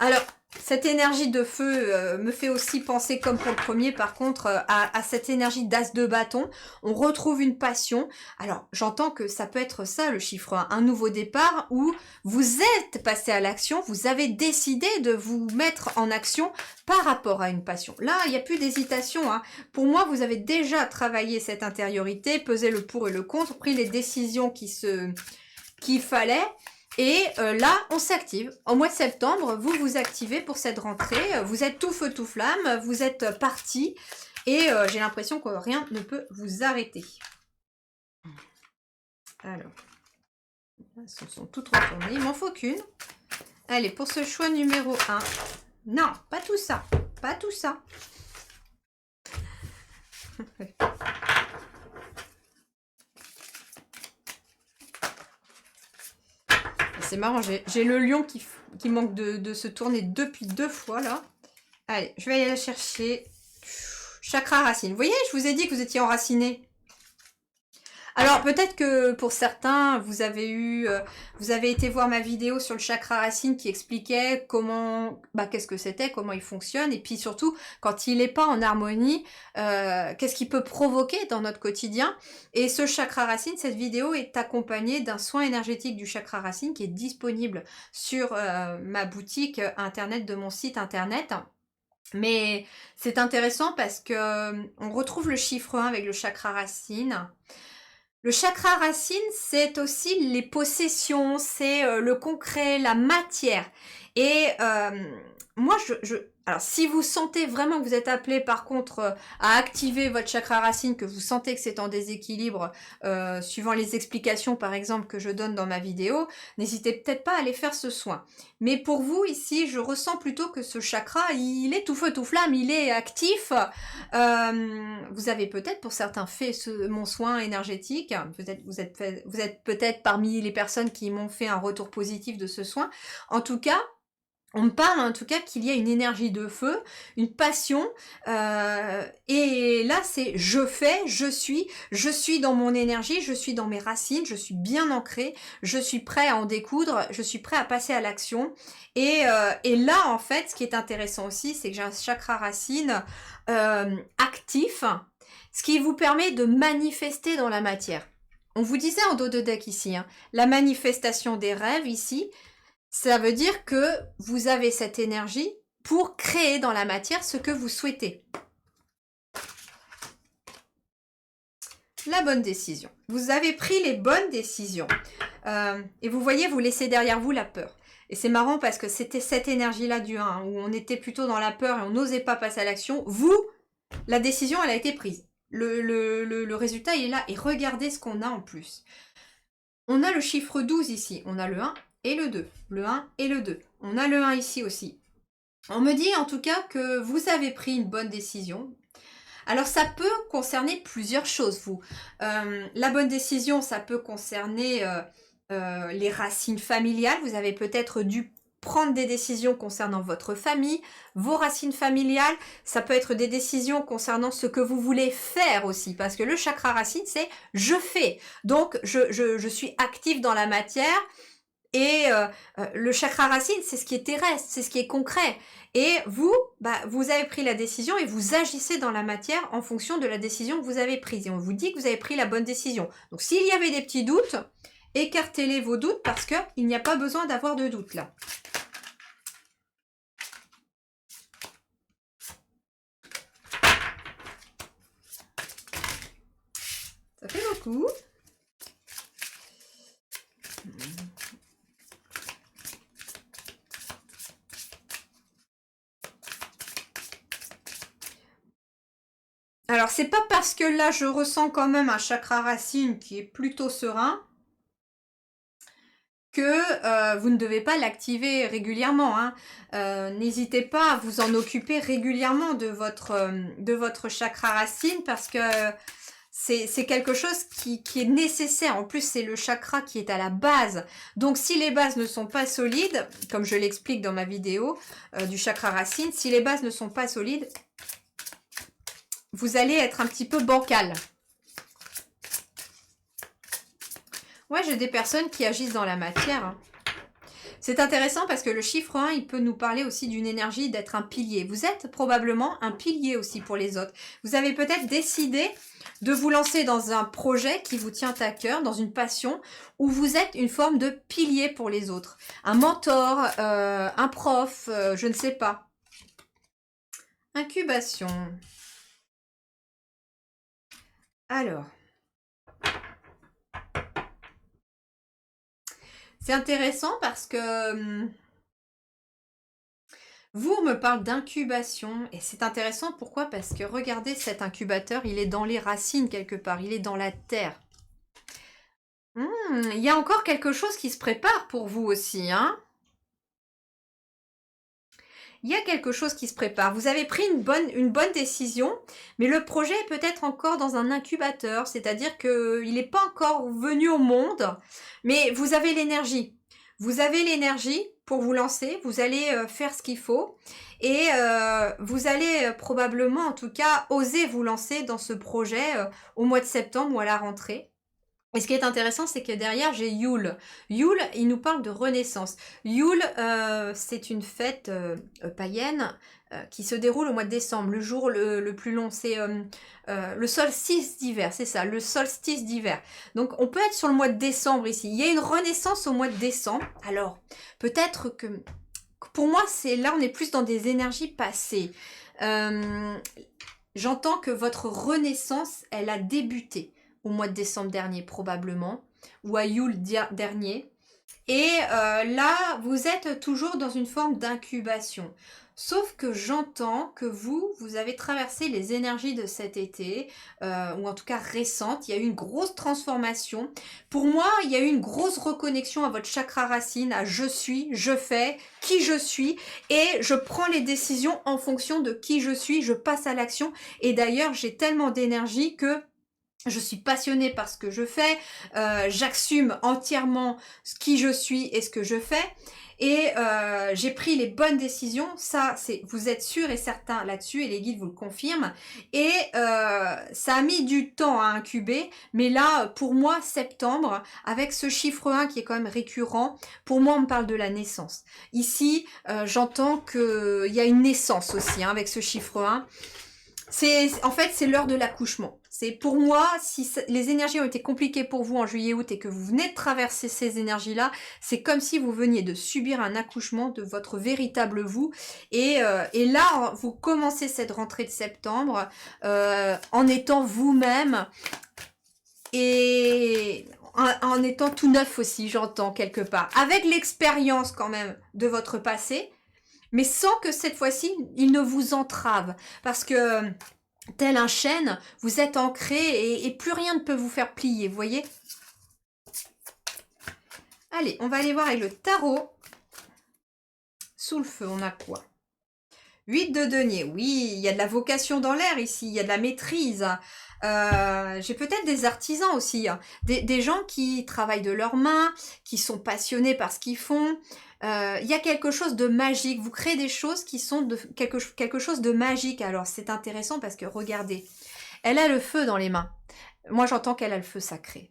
Alors, cette énergie de feu me fait aussi penser, comme pour le premier, par contre, à cette énergie d'as de bâton. On retrouve une passion. Alors, j'entends que ça peut être ça, le chiffre 1. Un nouveau départ où vous êtes passé à l'action, vous avez décidé de vous mettre en action par rapport à une passion. Là, il n'y a plus d'hésitation. Pour moi, vous avez déjà travaillé cette intériorité, pesé le pour et le contre, pris les décisions qu'il fallait. Et là, on s'active. Au mois de septembre, vous vous activez pour cette rentrée. Vous êtes tout feu, tout flamme. Vous êtes parti. Et j'ai l'impression que rien ne peut vous arrêter. Alors, elles sont toutes retournées. Il m'en faut qu'une. Allez, pour ce choix numéro 1. Non, pas tout ça. Pas tout ça. C'est marrant, j'ai le lion qui manque de se tourner depuis 2 fois, là. Allez, je vais aller la chercher. Chakra racine. Vous voyez, je vous ai dit que vous étiez enraciné. Alors, peut-être que pour certains, vous avez été voir ma vidéo sur le chakra racine qui expliquait qu'est-ce que c'était, comment il fonctionne, et puis surtout, quand il n'est pas en harmonie, qu'est-ce qu'il peut provoquer dans notre quotidien. Et ce chakra racine, cette vidéo est accompagnée d'un soin énergétique du chakra racine qui est disponible sur ma boutique internet de mon site internet. Mais c'est intéressant parce que on retrouve le chiffre 1 avec le chakra racine. Le chakra racine, c'est aussi les possessions, c'est le concret, la matière. Et moi, alors si vous sentez vraiment que vous êtes appelé par contre à activer votre chakra racine, que vous sentez que c'est en déséquilibre, suivant les explications par exemple que je donne dans ma vidéo, n'hésitez peut-être pas à aller faire ce soin. Mais pour vous ici, je ressens plutôt que ce chakra, il est tout feu tout flamme, il est actif. Vous avez peut-être pour certains fait mon soin énergétique, peut-être vous êtes peut-être parmi les personnes qui m'ont fait un retour positif de ce soin. En tout cas, On me parle en tout cas qu'il y a une énergie de feu, une passion, et là c'est je fais, je suis dans mon énergie, je suis dans mes racines, je suis bien ancrée, je suis prêt à en découdre, je suis prêt à passer à l'action. Et là en fait, ce qui est intéressant aussi, c'est que j'ai un chakra racine actif, ce qui vous permet de manifester dans la matière. On vous disait en dos de deck ici, hein, la manifestation des rêves ici, ça veut dire que vous avez cette énergie pour créer dans la matière ce que vous souhaitez. La bonne décision. Vous avez pris les bonnes décisions. Et vous voyez, vous laissez derrière vous la peur. Et c'est marrant parce que c'était cette énergie-là du 1, où on était plutôt dans la peur et on n'osait pas passer à l'action. Vous, la décision, elle a été prise. Le résultat, il est là. Et regardez ce qu'on a en plus. On a le chiffre 12 ici. On a le 1 et le 2. Le 1 et le 2. On a le 1 ici aussi. On me dit en tout cas que vous avez pris une bonne décision. Alors ça peut concerner plusieurs choses, vous. La bonne décision, ça peut concerner les racines familiales. Vous avez peut-être dû prendre des décisions concernant votre famille, vos racines familiales. Ça peut être des décisions concernant ce que vous voulez faire aussi. Parce que le chakra racine, c'est je fais. Donc je suis active dans la matière. Et le chakra racine, c'est ce qui est terrestre, c'est ce qui est concret. Et vous, vous avez pris la décision et vous agissez dans la matière en fonction de la décision que vous avez prise. Et on vous dit que vous avez pris la bonne décision. Donc s'il y avait des petits doutes, écartez-les vos doutes parce qu'il n'y a pas besoin d'avoir de doutes là. Ça fait beaucoup. Alors, c'est pas parce que là, je ressens quand même un chakra racine qui est plutôt serein que vous ne devez pas l'activer régulièrement. Hein. N'hésitez pas à vous en occuper régulièrement de votre chakra racine parce que c'est quelque chose qui est nécessaire. En plus, c'est le chakra qui est à la base. Donc, si les bases ne sont pas solides, comme je l'explique dans ma vidéo du chakra racine, si les bases ne sont pas solides, vous allez être un petit peu bancal. Ouais, j'ai des personnes qui agissent dans la matière. Hein. C'est intéressant parce que le chiffre 1, il peut nous parler aussi d'une énergie d'être un pilier. Vous êtes probablement un pilier aussi pour les autres. Vous avez peut-être décidé de vous lancer dans un projet qui vous tient à cœur, dans une passion, où vous êtes une forme de pilier pour les autres. Un mentor, un prof, je ne sais pas. Incubation. Alors, c'est intéressant parce que vous me parlez d'incubation et c'est intéressant pourquoi? Parce que regardez cet incubateur, il est dans les racines quelque part, il est dans la terre. Il y a encore quelque chose qui se prépare pour vous aussi, hein? Il y a quelque chose qui se prépare. Vous avez pris une bonne décision, mais le projet est peut-être encore dans un incubateur, c'est-à-dire qu'il n'est pas encore venu au monde, mais vous avez l'énergie. Vous avez l'énergie pour vous lancer, vous allez faire ce qu'il faut et vous allez probablement, en tout cas, oser vous lancer dans ce projet au mois de septembre ou à la rentrée. Et ce qui est intéressant, c'est que derrière, j'ai Yule. Yule, il nous parle de renaissance. Yule, c'est une fête païenne qui se déroule au mois de décembre. Le jour le plus long, c'est le solstice d'hiver. C'est ça, le solstice d'hiver. Donc, on peut être sur le mois de décembre ici. Il y a une renaissance au mois de décembre. Alors, peut-être que... Pour moi, c'est là, on est plus dans des énergies passées. J'entends que votre renaissance, elle a débuté au mois de décembre dernier probablement, ou à Yule dernier. Et là, vous êtes toujours dans une forme d'incubation. Sauf que j'entends que vous avez traversé les énergies de cet été, ou en tout cas récente. Il y a eu une grosse transformation. Pour moi, il y a eu une grosse reconnexion à votre chakra racine, à je suis, je fais, qui je suis, et je prends les décisions en fonction de qui je suis, je passe à l'action. Et d'ailleurs, j'ai tellement d'énergie que Je suis passionnée par ce que je fais, j'assume entièrement qui je suis et ce que je fais, et j'ai pris les bonnes décisions, ça, vous êtes sûr et certain là-dessus, et les guides vous le confirment, et ça a mis du temps à incuber, mais là, pour moi, septembre, avec ce chiffre 1 qui est quand même récurrent, pour moi, on me parle de la naissance. Ici, j'entends qu'il y a une naissance aussi, hein, avec ce chiffre 1. En fait, c'est l'heure de l'accouchement. C'est pour moi, si les énergies ont été compliquées pour vous en juillet-août et que vous venez de traverser ces énergies-là, c'est comme si vous veniez de subir un accouchement de votre véritable vous. Et là, vous commencez cette rentrée de septembre en étant vous-même et en étant tout neuf aussi, j'entends quelque part. Avec l'expérience quand même de votre passé, mais sans que cette fois-ci, il ne vous entrave. Parce que, tel un chêne, vous êtes ancré et plus rien ne peut vous faire plier, vous voyez? Allez, on va aller voir avec le tarot. Sous le feu, on a quoi? 8 de denier, oui, il y a de la vocation dans l'air ici, il y a de la maîtrise. J'ai peut-être des artisans aussi, hein. Des gens qui travaillent de leurs mains, qui sont passionnés par ce qu'ils font. Il y a quelque chose de magique, vous créez des choses qui sont quelque chose de magique. Alors c'est intéressant parce que regardez, elle a le feu dans les mains. Moi j'entends qu'elle a le feu sacré.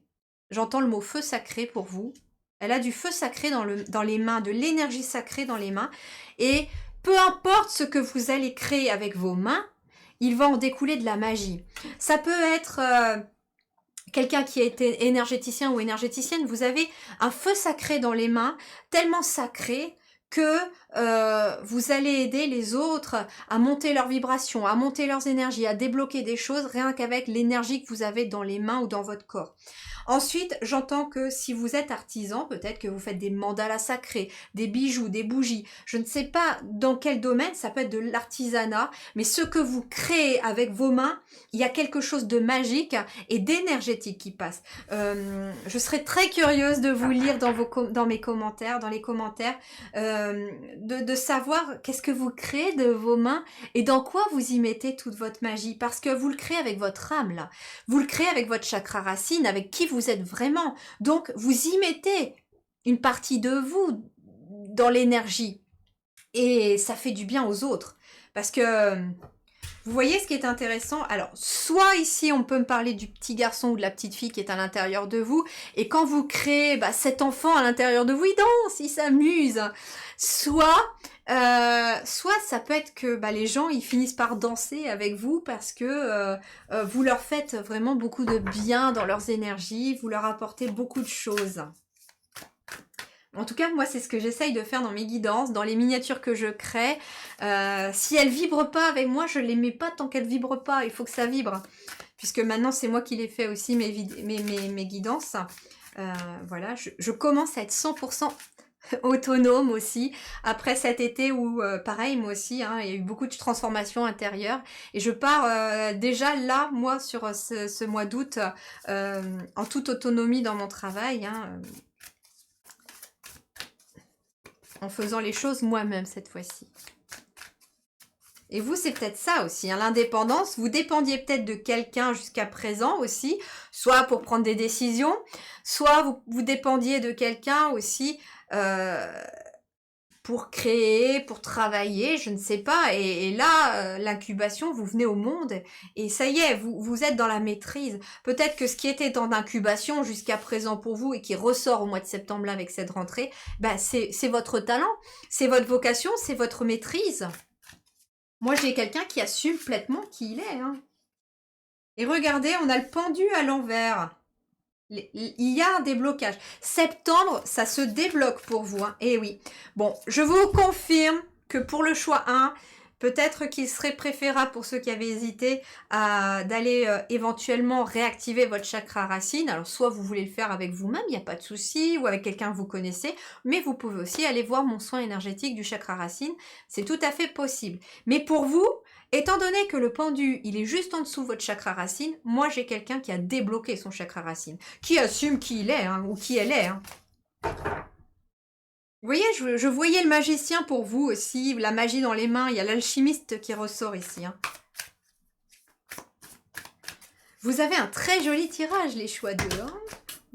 J'entends le mot feu sacré pour vous. Elle a du feu sacré dans les mains, de l'énergie sacrée dans les mains. Et peu importe ce que vous allez créer avec vos mains, il va en découler de la magie. Ça peut être quelqu'un qui a été énergéticien ou énergéticienne, vous avez un feu sacré dans les mains, tellement sacré que vous allez aider les autres à monter leur vibration, à monter leurs énergies, à débloquer des choses rien qu'avec l'énergie que vous avez dans les mains ou dans votre corps. Ensuite, j'entends que si vous êtes artisan, peut-être que vous faites des mandalas sacrés, des bijoux, des bougies. Je ne sais pas dans quel domaine, ça peut être de l'artisanat, mais ce que vous créez avec vos mains, il y a quelque chose de magique et d'énergétique qui passe. Je serais très curieuse de vous lire dans mes commentaires, dans les commentaires, de savoir qu'est-ce que vous créez de vos mains et dans quoi vous y mettez toute votre magie, parce que vous le créez avec votre âme là, vous le créez avec votre chakra racine, avec qui vous êtes vraiment, donc vous y mettez une partie de vous dans l'énergie et ça fait du bien aux autres, parce que vous voyez ce qui est intéressant. Alors, soit ici, on peut me parler du petit garçon ou de la petite fille qui est à l'intérieur de vous. Et quand vous créez cet enfant à l'intérieur de vous, il danse, il s'amuse. Soit ça peut être que les gens, ils finissent par danser avec vous parce que vous leur faites vraiment beaucoup de bien dans leurs énergies. Vous leur apportez beaucoup de choses. En tout cas, moi, c'est ce que j'essaye de faire dans mes guidances, dans les miniatures que je crée. Si elles vibrent pas avec moi, je les mets pas tant qu'elles vibrent pas. Il faut que ça vibre. Puisque maintenant, c'est moi qui les fais aussi, mes guidances. Voilà, je commence à être 100% autonome aussi. Après cet été où, pareil, moi aussi, hein, il y a eu beaucoup de transformations intérieures. Et je pars déjà là, moi, sur ce mois d'août, en toute autonomie dans mon travail, hein, en faisant les choses moi-même cette fois-ci. Et vous, c'est peut-être ça aussi, hein, l'indépendance. Vous dépendiez peut-être de quelqu'un jusqu'à présent aussi, soit pour prendre des décisions, soit vous dépendiez de quelqu'un aussi pour créer, pour travailler, je ne sais pas. Et là, l'incubation, vous venez au monde et ça y est, vous êtes dans la maîtrise. Peut-être que ce qui était en incubation jusqu'à présent pour vous et qui ressort au mois de septembre là avec cette rentrée, c'est votre talent, c'est votre vocation, c'est votre maîtrise. Moi, j'ai quelqu'un qui assume pleinement qui il est. Hein. Et regardez, on a le pendu à l'envers. Il y a un déblocage. Septembre, ça se débloque pour vous. Hein. Et oui. Bon, je vous confirme que pour le choix 1, peut-être qu'il serait préférable pour ceux qui avaient hésité d'aller éventuellement réactiver votre chakra racine. Alors, soit vous voulez le faire avec vous-même, il n'y a pas de souci, ou avec quelqu'un que vous connaissez, mais vous pouvez aussi aller voir mon soin énergétique du chakra racine. C'est tout à fait possible. Mais pour vous, étant donné que le pendu, il est juste en dessous de votre chakra racine, moi j'ai quelqu'un qui a débloqué son chakra racine, qui assume qui il est, hein, ou qui elle est. Hein. Vous voyez, je voyais le magicien pour vous aussi, la magie dans les mains, il y a l'alchimiste qui ressort ici. Hein. Vous avez un très joli tirage, les choix 2. Hein.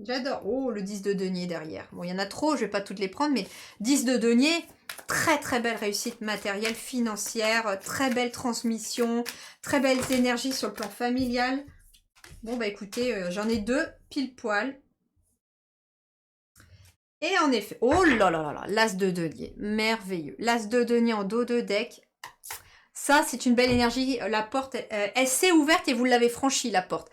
J'adore. Oh, le 10 de denier derrière. Bon, il y en a trop, je vais pas toutes les prendre, mais 10 de denier, très très belle réussite matérielle, financière, très belle transmission, très belles énergies sur le plan familial. Bon, bah écoutez, j'en ai 2 pile poil. Et en effet, oh là là là là, l'as de denier, merveilleux. L'as de denier en dos de deck. Ça, c'est une belle énergie. La porte, elle s'est ouverte et vous l'avez franchie, la porte.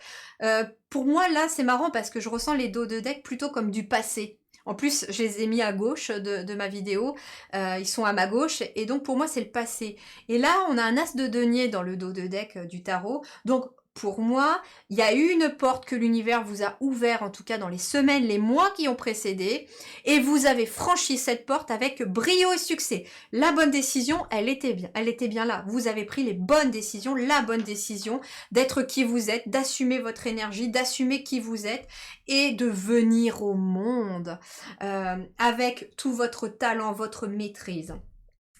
Pour moi, là, c'est marrant parce que je ressens les dos de deck plutôt comme du passé. En plus, je les ai mis à gauche de ma vidéo. Ils sont à ma gauche. Et donc, pour moi, c'est le passé. Et là, on a un as de denier dans le dos de deck du tarot. Donc, pour moi, il y a eu une porte que l'univers vous a ouverte, en tout cas dans les semaines, les mois qui ont précédé, et vous avez franchi cette porte avec brio et succès. La bonne décision, elle était bien là. Vous avez pris les bonnes décisions, la bonne décision d'être qui vous êtes, d'assumer votre énergie, d'assumer qui vous êtes, et de venir au monde avec tout votre talent, votre maîtrise.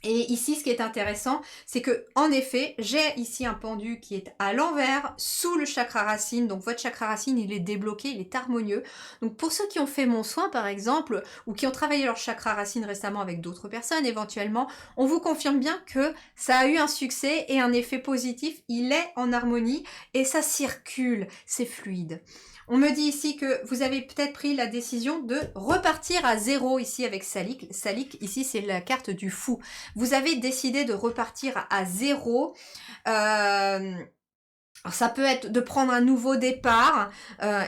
Et ici, ce qui est intéressant, c'est que, en effet, j'ai ici un pendu qui est à l'envers, sous le chakra racine. Donc, votre chakra racine, il est débloqué, il est harmonieux. Donc, pour ceux qui ont fait mon soin, par exemple, ou qui ont travaillé leur chakra racine récemment avec d'autres personnes, éventuellement, on vous confirme bien que ça a eu un succès et un effet positif. Il est en harmonie et ça circule, c'est fluide. On me dit ici que vous avez peut-être pris la décision de repartir à zéro ici avec Salik. Salik, ici, c'est la carte du fou. Vous avez décidé de repartir à zéro. Alors ça peut être de prendre un nouveau départ,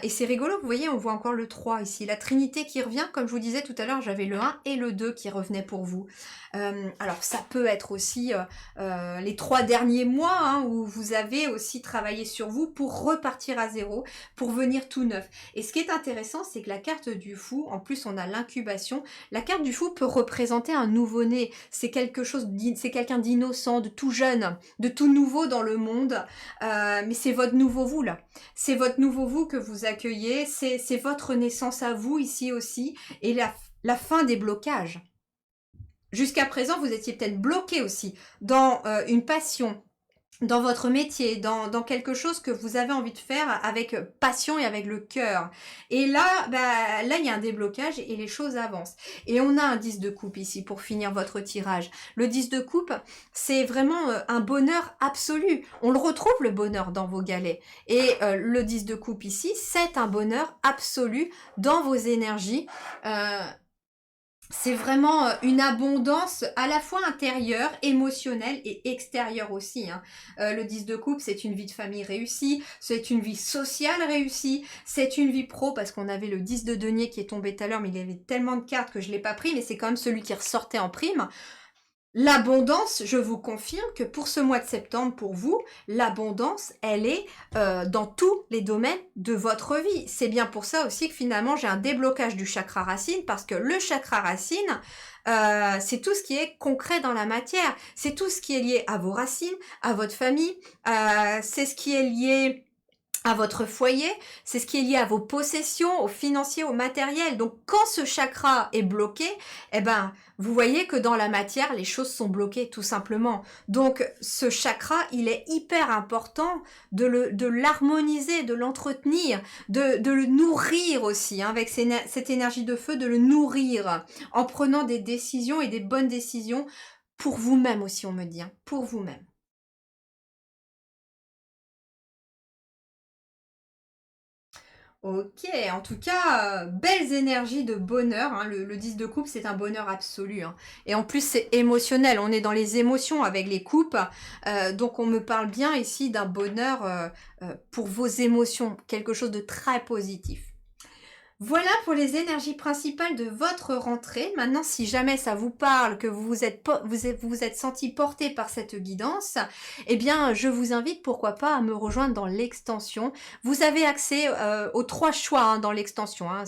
et c'est rigolo, vous voyez, on voit encore le 3 ici, la Trinité qui revient, comme je vous disais tout à l'heure, j'avais le 1 et le 2 qui revenaient pour vous. Alors ça peut être aussi les 3 derniers mois, hein, où vous avez aussi travaillé sur vous pour repartir à zéro, pour venir tout neuf. Et ce qui est intéressant, c'est que la carte du fou, en plus on a l'incubation, la carte du fou peut représenter un nouveau-né, c'est quelque chose, c'est quelqu'un d'innocent, de tout jeune, de tout nouveau dans le monde, mais c'est votre nouveau vous là. C'est votre nouveau vous que vous accueillez, c'est votre naissance à vous ici aussi, et la fin des blocages. Jusqu'à présent, vous étiez peut-être bloqué aussi dans une passion, dans votre métier, dans quelque chose que vous avez envie de faire avec passion et avec le cœur. Et là, là, il y a un déblocage et les choses avancent. Et on a un 10 de coupe ici pour finir votre tirage. Le 10 de coupe, c'est vraiment un bonheur absolu. On le retrouve, le bonheur, dans vos galets. Et le 10 de coupe ici, c'est un bonheur absolu dans vos énergies. C'est vraiment une abondance à la fois intérieure, émotionnelle et extérieure aussi. Hein. Le 10 de coupe, c'est une vie de famille réussie, c'est une vie sociale réussie, c'est une vie pro, parce qu'on avait le 10 de denier qui est tombé tout à l'heure, mais il y avait tellement de cartes que je ne l'ai pas pris, mais c'est quand même celui qui ressortait en prime. L'abondance, je vous confirme que pour ce mois de septembre, pour vous, l'abondance, elle est dans tous les domaines de votre vie. C'est bien pour ça aussi que finalement, j'ai un déblocage du chakra racine, parce que le chakra racine, c'est tout ce qui est concret dans la matière. C'est tout ce qui est lié à vos racines, à votre famille, c'est ce qui est lié à votre foyer, c'est ce qui est lié à vos possessions, aux financiers, au matériel. Donc, quand ce chakra est bloqué, eh ben, vous voyez que dans la matière, les choses sont bloquées, tout simplement. Donc, ce chakra, il est hyper important de l'harmoniser, de l'entretenir, de le nourrir aussi, hein, avec cette énergie de feu, de le nourrir, en prenant des décisions et des bonnes décisions pour vous-même aussi, on me dit, hein, pour vous-même. Ok, en tout cas, belles énergies de bonheur. Hein. Le 10 de coupe, c'est un bonheur absolu. Hein. Et en plus, c'est émotionnel. On est dans les émotions avec les coupes. Donc, on me parle bien ici d'un bonheur pour vos émotions. Quelque chose de très positif. Voilà pour les énergies principales de votre rentrée. Maintenant, si jamais ça vous parle, que vous êtes senti porté par cette guidance, eh bien, je vous invite, pourquoi pas, à me rejoindre dans l'extension. Vous avez accès aux 3 choix hein, dans l'extension. Hein.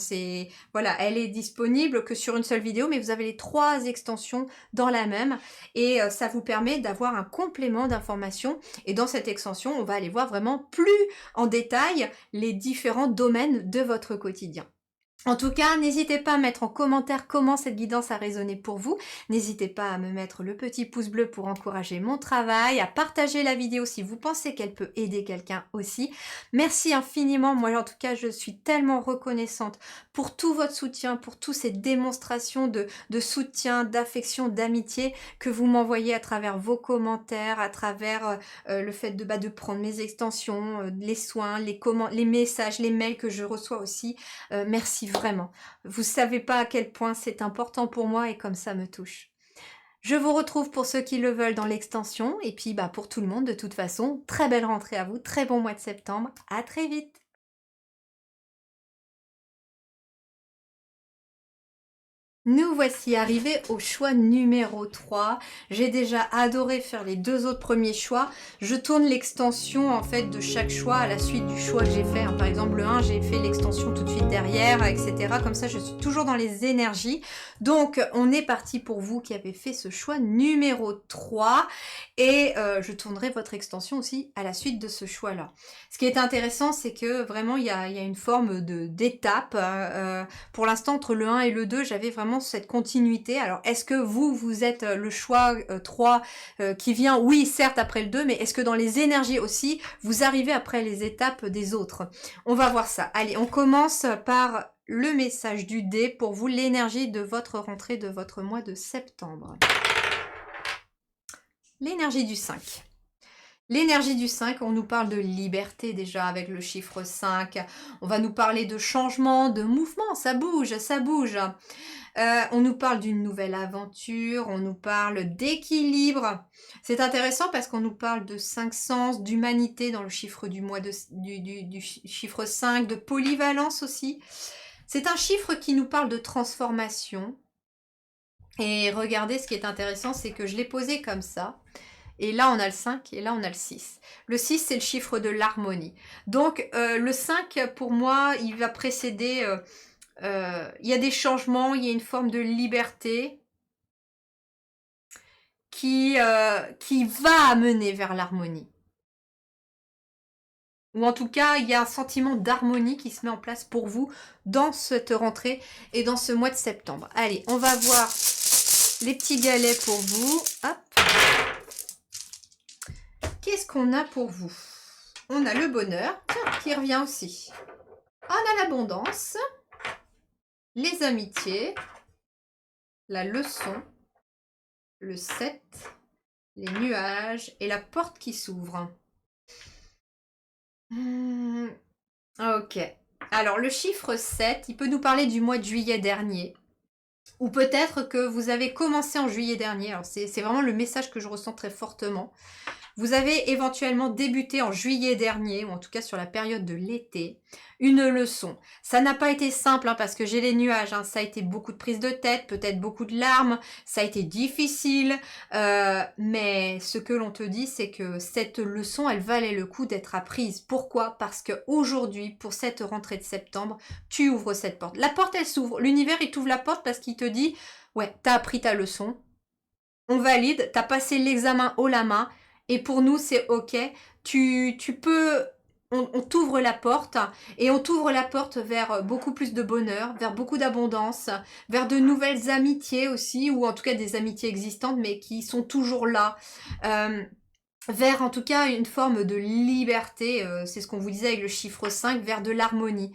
Voilà, elle est disponible que sur une seule vidéo, mais vous avez les 3 extensions dans la même. Et ça vous permet d'avoir un complément d'informations. Et dans cette extension, on va aller voir vraiment plus en détail les différents domaines de votre quotidien. En tout cas, n'hésitez pas à mettre en commentaire comment cette guidance a résonné pour vous. N'hésitez pas à me mettre le petit pouce bleu pour encourager mon travail, à partager la vidéo si vous pensez qu'elle peut aider quelqu'un aussi. Merci infiniment. Moi, en tout cas, je suis tellement reconnaissante pour tout votre soutien, pour toutes ces démonstrations de soutien, d'affection, d'amitié que vous m'envoyez à travers vos commentaires, à travers le fait de prendre mes extensions, les soins, les messages, les mails que je reçois aussi. Merci vraiment. Vous savez pas à quel point c'est important pour moi et comme ça me touche. Je vous retrouve pour ceux qui le veulent dans l'extension et puis pour tout le monde de toute façon, très belle rentrée à vous, très bon mois de septembre, à très vite. Nous voici arrivés au choix numéro 3. J'ai déjà adoré faire les deux autres premiers choix. Je tourne l'extension en fait de chaque choix à la suite du choix que j'ai fait. Par exemple le 1, j'ai fait l'extension tout de suite derrière, etc. Comme ça, je suis toujours dans les énergies. Donc, on est parti pour vous qui avez fait ce choix numéro 3. Et je tournerai votre extension aussi à la suite de ce choix-là. Ce qui est intéressant, c'est que vraiment, il y a une forme d'étape. Pour l'instant, entre le 1 et le 2, j'avais vraiment cette continuité. Alors, est-ce que vous êtes le choix 3 qui vient, oui, certes, après le 2, mais est-ce que dans les énergies aussi, vous arrivez après les étapes des autres? On va voir ça. Allez, on commence par le message du dé pour vous, l'énergie de votre rentrée de votre mois de septembre. L'énergie du 5. L'énergie du 5, on nous parle de liberté déjà avec le chiffre 5. On va nous parler de changement, de mouvement, ça bouge, ça bouge. On nous parle d'une nouvelle aventure, on nous parle d'équilibre. C'est intéressant parce qu'on nous parle de 5 sens, d'humanité dans le chiffre du mois du chiffre 5, de polyvalence aussi. C'est un chiffre qui nous parle de transformation. Et regardez, ce qui est intéressant, c'est que je l'ai posé comme ça. Et là, on a le 5 et là, on a le 6. Le 6, c'est le chiffre de l'harmonie. Donc, le 5, pour moi, il va précéder... il y a des changements, il y a une forme de liberté qui va amener vers l'harmonie. Ou en tout cas, il y a un sentiment d'harmonie qui se met en place pour vous dans cette rentrée et dans ce mois de septembre. Allez, on va voir les petits galets pour vous. Hop. Qu'est-ce qu'on a pour vous? On a le bonheur, tiens, qui revient aussi. On a l'abondance, les amitiés, la leçon, le 7, les nuages et la porte qui s'ouvre. Ok. Alors, le chiffre 7, il peut nous parler du mois de juillet dernier. Ou peut-être que vous avez commencé en juillet dernier. Alors, c'est vraiment le message que je ressens très fortement. Vous avez éventuellement débuté en juillet dernier, ou en tout cas sur la période de l'été, une leçon. Ça n'a pas été simple parce que j'ai les nuages, ça a été beaucoup de prises de tête, peut-être beaucoup de larmes, ça a été difficile, mais ce que l'on te dit, c'est que cette leçon, elle valait le coup d'être apprise. Pourquoi? Parce qu'aujourd'hui, pour cette rentrée de septembre, tu ouvres cette porte. La porte, elle s'ouvre. L'univers, il t'ouvre la porte parce qu'il te dit, ouais, t'as appris ta leçon, on valide, t'as passé l'examen haut la main, et pour nous, c'est ok. Tu peux... On t'ouvre la porte et on t'ouvre la porte vers beaucoup plus de bonheur, vers beaucoup d'abondance, vers de nouvelles amitiés aussi, ou en tout cas des amitiés existantes mais qui sont toujours là. Vers en tout cas une forme de liberté, c'est ce qu'on vous disait avec le chiffre 5, vers de l'harmonie.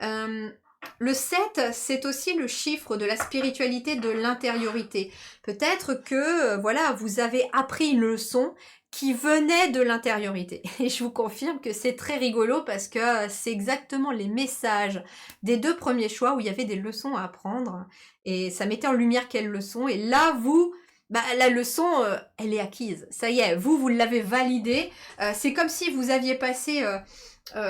Le 7, c'est aussi le chiffre de la spiritualité, de l'intériorité. Peut-être que voilà, vous avez appris une leçon qui venait de l'intériorité. Et je vous confirme que c'est très rigolo parce que c'est exactement les messages des deux premiers choix où il y avait des leçons à apprendre. Et ça mettait en lumière quelles leçons. Et là, vous... la leçon, elle est acquise. Ça y est, vous l'avez validée. C'est comme si vous aviez passé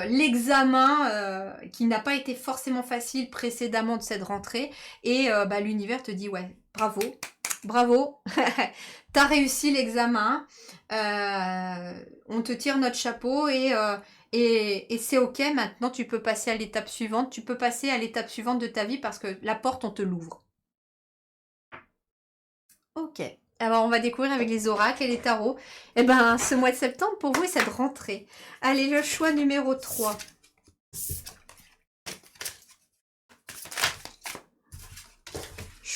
l'examen qui n'a pas été forcément facile précédemment de cette rentrée. Et l'univers te dit, ouais, bravo, bravo, t'as réussi l'examen. On te tire notre chapeau et c'est ok. Maintenant, tu peux passer à l'étape suivante. Tu peux passer à l'étape suivante de ta vie parce que la porte, on te l'ouvre. Ok. Alors, on va découvrir avec les oracles et les tarots. Eh ben, ce mois de septembre, pour vous, est cette rentrée. Allez, le choix numéro 3.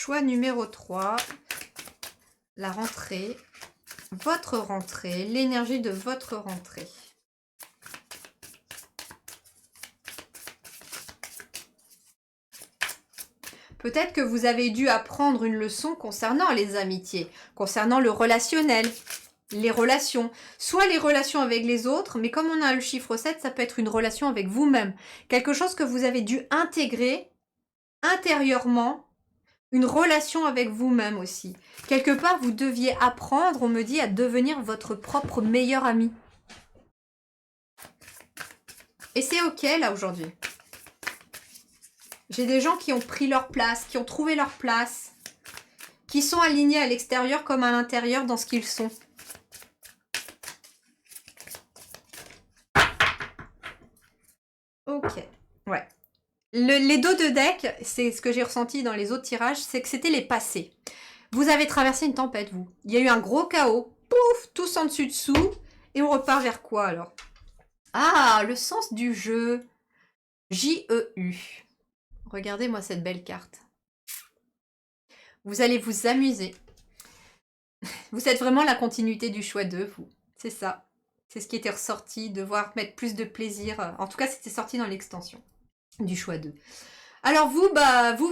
choix numéro 3, la rentrée, votre rentrée, l'énergie de votre rentrée. Peut-être que vous avez dû apprendre une leçon concernant les amitiés, concernant le relationnel, les relations. Soit les relations avec les autres, mais comme on a le chiffre 7, ça peut être une relation avec vous-même. Quelque chose que vous avez dû intégrer intérieurement, une relation avec vous-même aussi. Quelque part, vous deviez apprendre, on me dit, à devenir votre propre meilleur ami. Et c'est ok là aujourd'hui. J'ai des gens qui ont pris leur place, qui ont trouvé leur place, qui sont alignés à l'extérieur comme à l'intérieur dans ce qu'ils sont. Ok, ouais. Les dos de deck, c'est ce que j'ai ressenti dans les autres tirages, c'est que c'était les passés. Vous avez traversé une tempête, vous. Il y a eu un gros chaos. Pouf, tous en dessus-dessous. Et on repart vers quoi, alors? Ah, le sens du jeu. J-E-U. Regardez-moi cette belle carte. Vous allez vous amuser. Vous êtes vraiment la continuité du choix 2, vous. C'est ça. C'est ce qui était ressorti, devoir mettre plus de plaisir. En tout cas, c'était sorti dans l'extension du choix 2. Alors vous,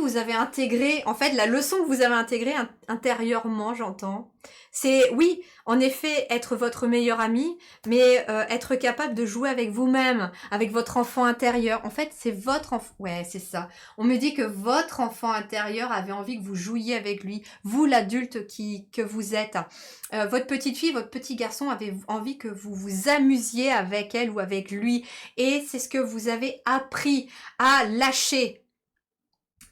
vous avez intégré, en fait, la leçon que vous avez intégrée intérieurement, j'entends, c'est, oui, en effet, être votre meilleur ami, mais être capable de jouer avec vous-même, avec votre enfant intérieur. En fait, c'est votre enfant, ouais, c'est ça. On me dit que votre enfant intérieur avait envie que vous jouiez avec lui, vous, l'adulte que vous êtes. Votre petite fille, votre petit garçon avait envie que vous vous amusiez avec elle ou avec lui. Et c'est ce que vous avez appris à lâcher.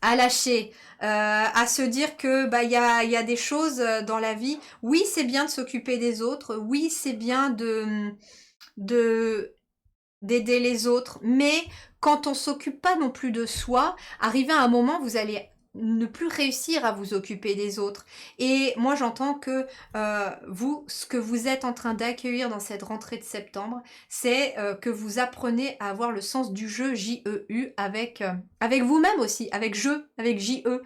À se dire que il y a des choses dans la vie. Oui, c'est bien de s'occuper des autres. Oui, c'est bien d'aider les autres. Mais quand on s'occupe pas non plus de soi, arrivé à un moment, vous allez ne plus réussir à vous occuper des autres. Et moi, j'entends que vous, ce que vous êtes en train d'accueillir dans cette rentrée de septembre, c'est que vous apprenez à avoir le sens du jeu J-E-U avec vous-même aussi, avec jeu, avec J-E.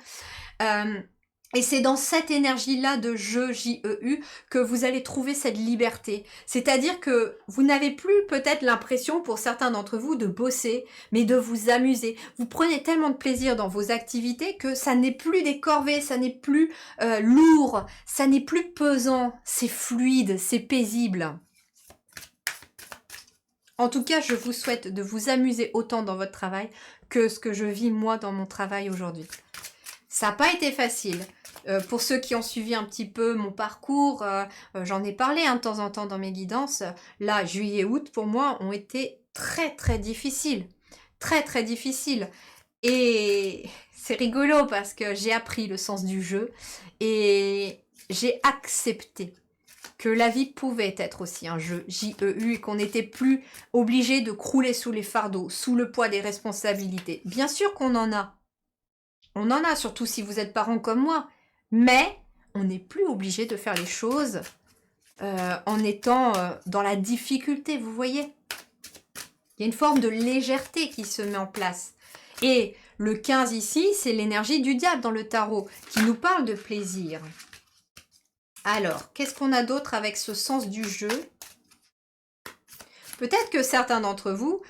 Et c'est dans cette énergie-là de jeu J-E-U que vous allez trouver cette liberté. C'est-à-dire que vous n'avez plus peut-être l'impression, pour certains d'entre vous, de bosser, mais de vous amuser. Vous prenez tellement de plaisir dans vos activités que ça n'est plus des corvées, ça n'est plus lourd, ça n'est plus pesant, c'est fluide, c'est paisible. En tout cas, je vous souhaite de vous amuser autant dans votre travail que ce que je vis moi dans mon travail aujourd'hui. Ça n'a pas été facile. Pour ceux qui ont suivi un petit peu mon parcours, j'en ai parlé de temps en temps dans mes guidances. Là, juillet, août, pour moi, ont été très, très difficiles. Très, très difficiles. Et c'est rigolo parce que j'ai appris le sens du jeu et j'ai accepté que la vie pouvait être aussi un jeu, J-E-U, et qu'on n'était plus obligé de crouler sous les fardeaux, sous le poids des responsabilités. Bien sûr qu'on en a. On en a, surtout si vous êtes parent comme moi. Mais on n'est plus obligé de faire les choses en étant dans la difficulté, vous voyez. Il y a une forme de légèreté qui se met en place. Et le 15 ici, c'est l'énergie du diable dans le tarot, qui nous parle de plaisir. Alors, qu'est-ce qu'on a d'autre avec ce sens du jeu? Peut-être que certains d'entre vous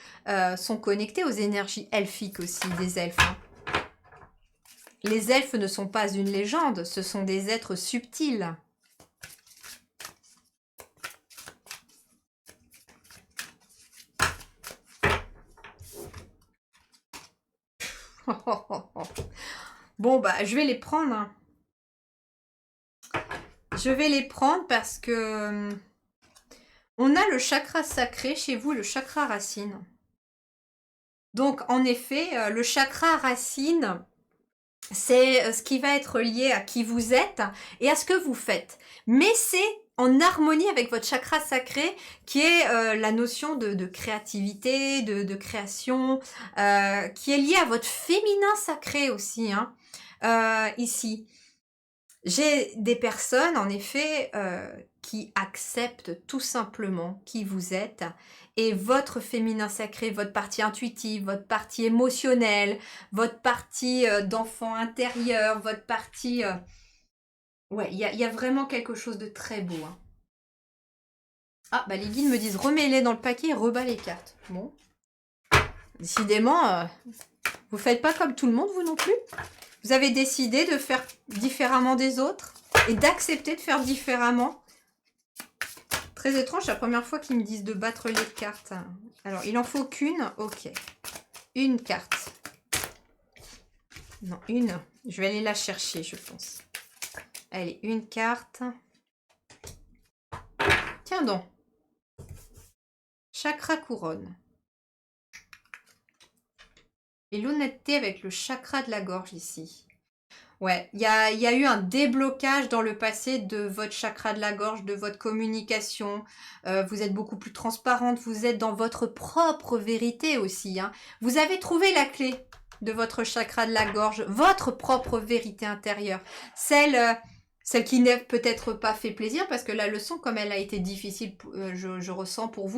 sont connectés aux énergies elfiques aussi, des elfes. Hein. Les elfes ne sont pas une légende, ce sont des êtres subtils. Bon, je vais les prendre. Hein. Je vais les prendre parce que on a le chakra sacré chez vous, le chakra racine. Donc, en effet, le chakra racine, c'est ce qui va être lié à qui vous êtes et à ce que vous faites. Mais c'est en harmonie avec votre chakra sacré qui est la notion de créativité, de création, qui est liée à votre féminin sacré aussi, hein, ici. J'ai des personnes, en effet, qui acceptent tout simplement qui vous êtes et votre féminin sacré, votre partie intuitive, votre partie émotionnelle, votre partie, d'enfant intérieur, votre partie, ouais, il y a vraiment quelque chose de très beau, hein. Ah, bah, les guides me disent: «Remets-les dans le paquet et rebats les cartes». Bon, décidément, vous faites pas comme tout le monde, vous non plus? Vous avez décidé de faire différemment des autres et d'accepter de faire différemment. Très étrange, c'est la première fois qu'ils me disent de battre les cartes. Alors, il en faut qu'une. Ok. Une carte. Non, une. Je vais aller la chercher, je pense. Allez, une carte. Tiens donc. Chakra couronne. Et l'honnêteté avec le chakra de la gorge ici. Ouais, il y a eu un déblocage dans le passé de votre chakra de la gorge, de votre communication. Vous êtes beaucoup plus transparente, vous êtes dans votre propre vérité aussi, hein. Vous avez trouvé la clé de votre chakra de la gorge, votre propre vérité intérieure. Celle qui n'est peut-être pas fait plaisir, parce que la leçon, comme elle a été difficile, je ressens pour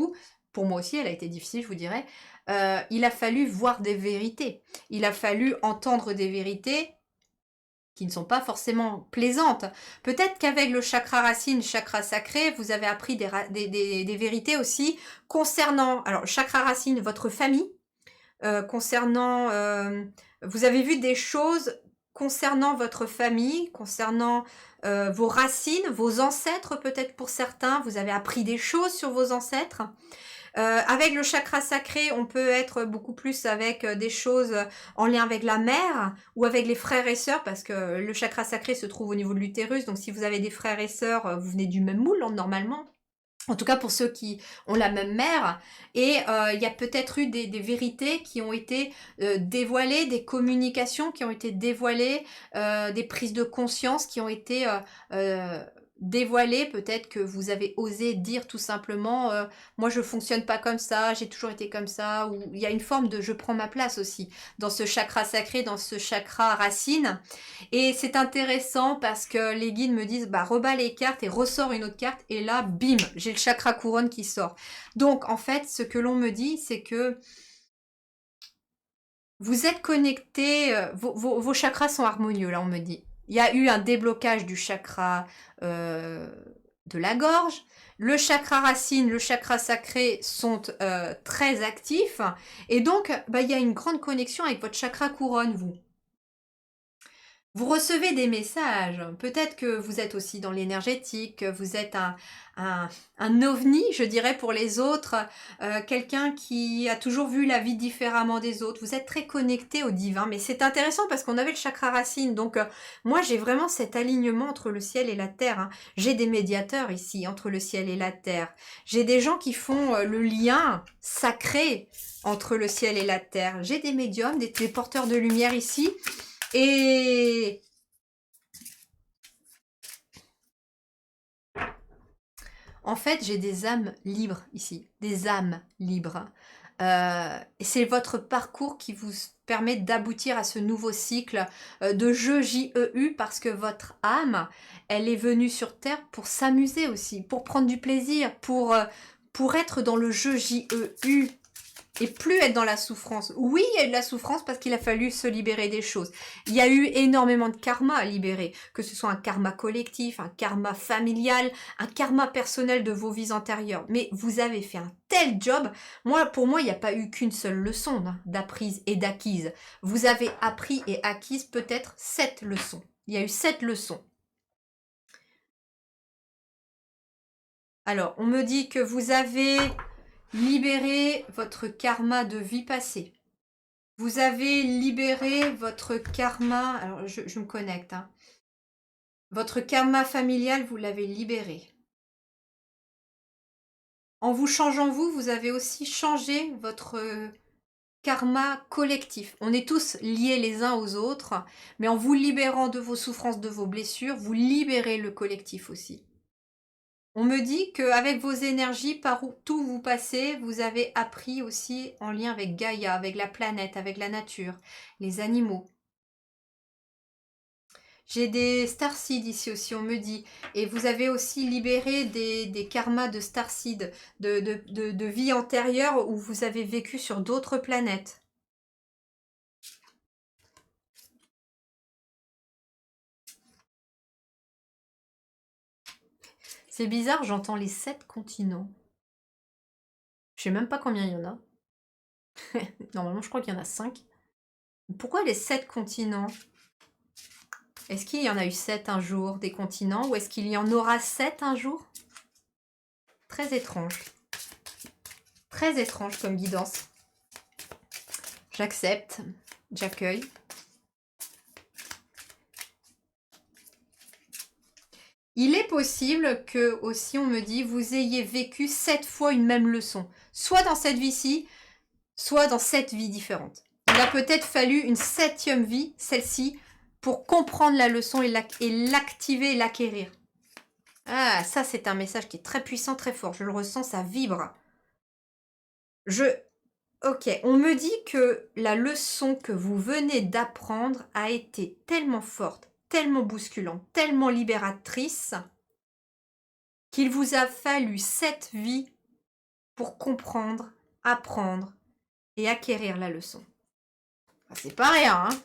moi aussi, elle a été difficile, je vous dirais. Il a fallu voir des vérités. Il a fallu entendre des vérités qui ne sont pas forcément plaisantes. Peut-être qu'avec le chakra racine, chakra sacré, vous avez appris des vérités aussi concernant, alors chakra racine, votre famille, concernant, vous avez vu des choses concernant votre famille, concernant vos racines, vos ancêtres peut-être pour certains, vous avez appris des choses sur vos ancêtres. Avec le chakra sacré, on peut être beaucoup plus avec des choses en lien avec la mère ou avec les frères et sœurs, parce que le chakra sacré se trouve au niveau de l'utérus. Donc si vous avez des frères et sœurs, vous venez du même moule, normalement. En tout cas pour ceux qui ont la même mère. Et il y a peut-être eu des vérités qui ont été dévoilées, des communications qui ont été dévoilées, des prises de conscience qui ont été dévoilées. Peut-être que vous avez osé dire tout simplement moi je fonctionne pas comme ça, j'ai toujours été comme ça. Ou il y a une forme de je prends ma place aussi dans ce chakra sacré, dans ce chakra racine. Et c'est intéressant parce que les guides me disent, bah, rebats les cartes et ressort une autre carte. Et là, bim, j'ai le chakra couronne qui sort. Donc, en fait, ce que l'on me dit, c'est que vous êtes connectés, vos chakras sont harmonieux, là, on me dit. Il y a eu un déblocage du chakra de la gorge. Le chakra racine, le chakra sacré sont très actifs. Et donc, bah, il y a une grande connexion avec votre chakra couronne, vous. Vous recevez des messages. Peut-être que vous êtes aussi dans l'énergétique, que vous êtes un, un ovni, je dirais, pour les autres, quelqu'un qui a toujours vu la vie différemment des autres. Vous êtes très connecté au divin, mais c'est intéressant parce qu'on avait le chakra racine. Donc, moi, j'ai vraiment cet alignement entre le ciel et la terre, hein. J'ai des médiateurs ici entre le ciel et la terre. J'ai des gens qui font le lien sacré entre le ciel et la terre. J'ai des médiums, des porteurs de lumière ici. Et en fait, j'ai des âmes libres ici, des âmes libres. Et c'est votre parcours qui vous permet d'aboutir à ce nouveau cycle de jeu JEU parce que votre âme, elle est venue sur Terre pour s'amuser aussi, pour prendre du plaisir, pour être dans le jeu JEU. Et plus être dans la souffrance. Oui, il y a eu de la souffrance parce qu'il a fallu se libérer des choses. Il y a eu énormément de karma à libérer, que ce soit un karma collectif, un karma familial, un karma personnel de vos vies antérieures. Mais vous avez fait un tel job. Pour moi, il n'y a pas eu qu'une seule leçon d'apprise et d'acquise. Vous avez appris et acquise peut-être 7 leçons. Il y a eu 7 leçons. Alors, on me dit que vous avez libéré votre karma de vie passée. Vous avez libéré votre karma. Alors, je me connecte, hein. Votre karma familial, vous l'avez libéré. En vous changeant vous, vous avez aussi changé votre karma collectif. On est tous liés les uns aux autres, mais en vous libérant de vos souffrances, de vos blessures, vous libérez le collectif aussi. On me dit qu'avec vos énergies, par où tout vous passez, vous avez appris aussi en lien avec Gaïa, avec la planète, avec la nature, les animaux. J'ai des starseeds ici aussi, on me dit. Et vous avez aussi libéré des karmas de starseeds, de vie antérieure où vous avez vécu sur d'autres planètes. C'est bizarre, j'entends les 7 continents. Je sais même pas combien il y en a. Normalement, je crois qu'il y en a 5. Pourquoi les 7 continents? Est-ce qu'il y en a eu 7 un jour, des continents, ou est-ce qu'il y en aura 7 un jour? Très étrange. Très étrange comme guidance. J'accepte, j'accueille. Il est possible que, aussi, on me dit, vous ayez vécu 7 fois une même leçon. Soit dans cette vie-ci, soit dans 7 vies différentes. Il a peut-être fallu une 7e vie, celle-ci, pour comprendre la leçon et l'activer et l'acquérir. Ah, ça, c'est un message qui est très puissant, très fort. Je le ressens, ça vibre. Ok, on me dit que la leçon que vous venez d'apprendre a été tellement forte, tellement bousculante, tellement libératrice, qu'il vous a fallu 7 vies pour comprendre, apprendre et acquérir la leçon. Ah, c'est pas rien, hein?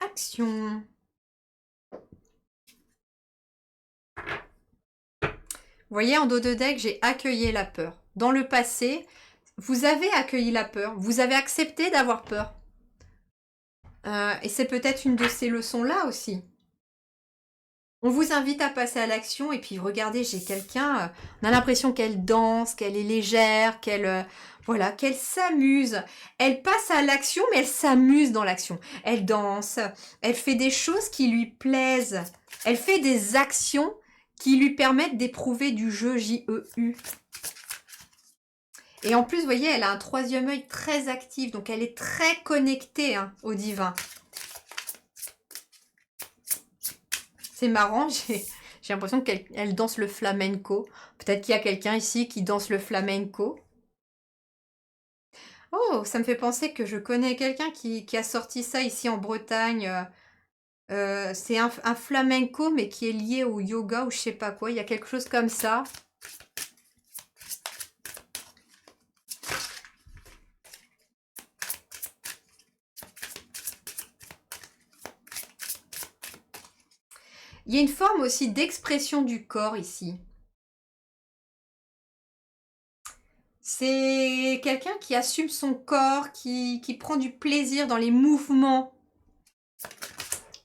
Action. Vous voyez, en dos de deck, j'ai accueilli la peur. Dans le passé, vous avez accueilli la peur. Vous avez accepté d'avoir peur. Et c'est peut-être une de ces leçons-là aussi. On vous invite à passer à l'action et puis regardez, j'ai quelqu'un, on a l'impression qu'elle danse, qu'elle est légère, voilà, qu'elle s'amuse. Elle passe à l'action, mais elle s'amuse dans l'action. Elle danse, elle fait des choses qui lui plaisent. Elle fait des actions qui lui permettent d'éprouver du jeu J-E-U. Et en plus, vous voyez, elle a un 3e œil très actif, donc elle est très connectée au divin. C'est marrant, j'ai l'impression qu'elle danse le flamenco. Peut-être qu'il y a quelqu'un ici qui danse le flamenco. Oh, ça me fait penser que je connais quelqu'un qui a sorti ça ici en Bretagne. C'est un flamenco, mais qui est lié au yoga ou je sais pas quoi. Il y a quelque chose comme ça. Il y a une forme aussi d'expression du corps ici. C'est quelqu'un qui assume son corps, qui prend du plaisir dans les mouvements.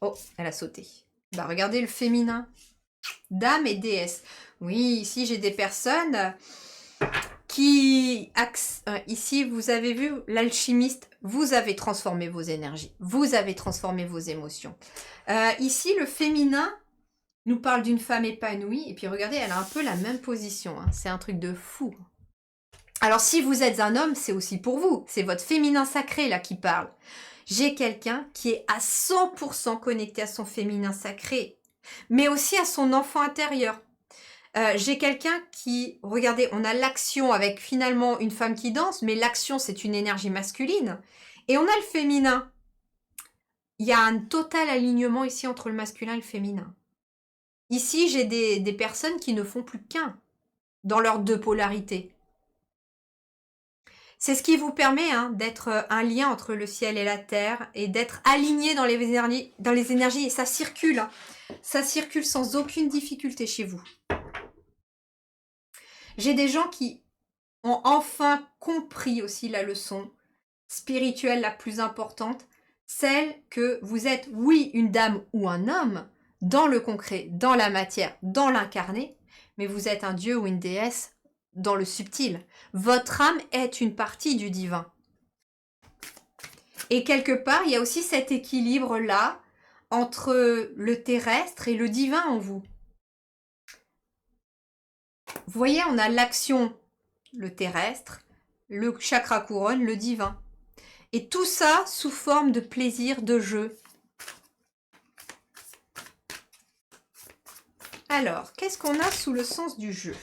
Oh, elle a sauté. Bah, regardez le féminin. Dame et déesse. Oui, ici j'ai des personnes qui... ici, vous avez vu l'alchimiste, vous avez transformé vos énergies, vous avez transformé vos émotions. Ici, le féminin nous parle d'une femme épanouie, et puis regardez, elle a un peu la même position, hein. C'est un truc de fou. Alors, si vous êtes un homme, c'est aussi pour vous, c'est votre féminin sacré là qui parle. J'ai quelqu'un qui est à 100% connecté à son féminin sacré, mais aussi à son enfant intérieur. J'ai quelqu'un qui, regardez, on a l'action avec finalement une femme qui danse, mais l'action c'est une énergie masculine. Et on a le féminin. Il y a un total alignement ici entre le masculin et le féminin. Ici, j'ai des personnes qui ne font plus qu'un dans leurs 2 polarités. C'est ce qui vous permet d'être un lien entre le ciel et la terre et d'être aligné dans les énergies. Et ça circule. Hein. Ça circule sans aucune difficulté chez vous. J'ai des gens qui ont enfin compris aussi la leçon spirituelle la plus importante, celle que vous êtes, oui, une dame ou un homme, dans le concret, dans la matière, dans l'incarné, mais vous êtes un dieu ou une déesse dans le subtil. Votre âme est une partie du divin. Et quelque part, il y a aussi cet équilibre-là entre le terrestre et le divin en vous. Vous voyez, on a l'action, le terrestre, le chakra couronne, le divin. Et tout ça sous forme de plaisir, de jeu. Alors, qu'est-ce qu'on a sous le sens du jeu?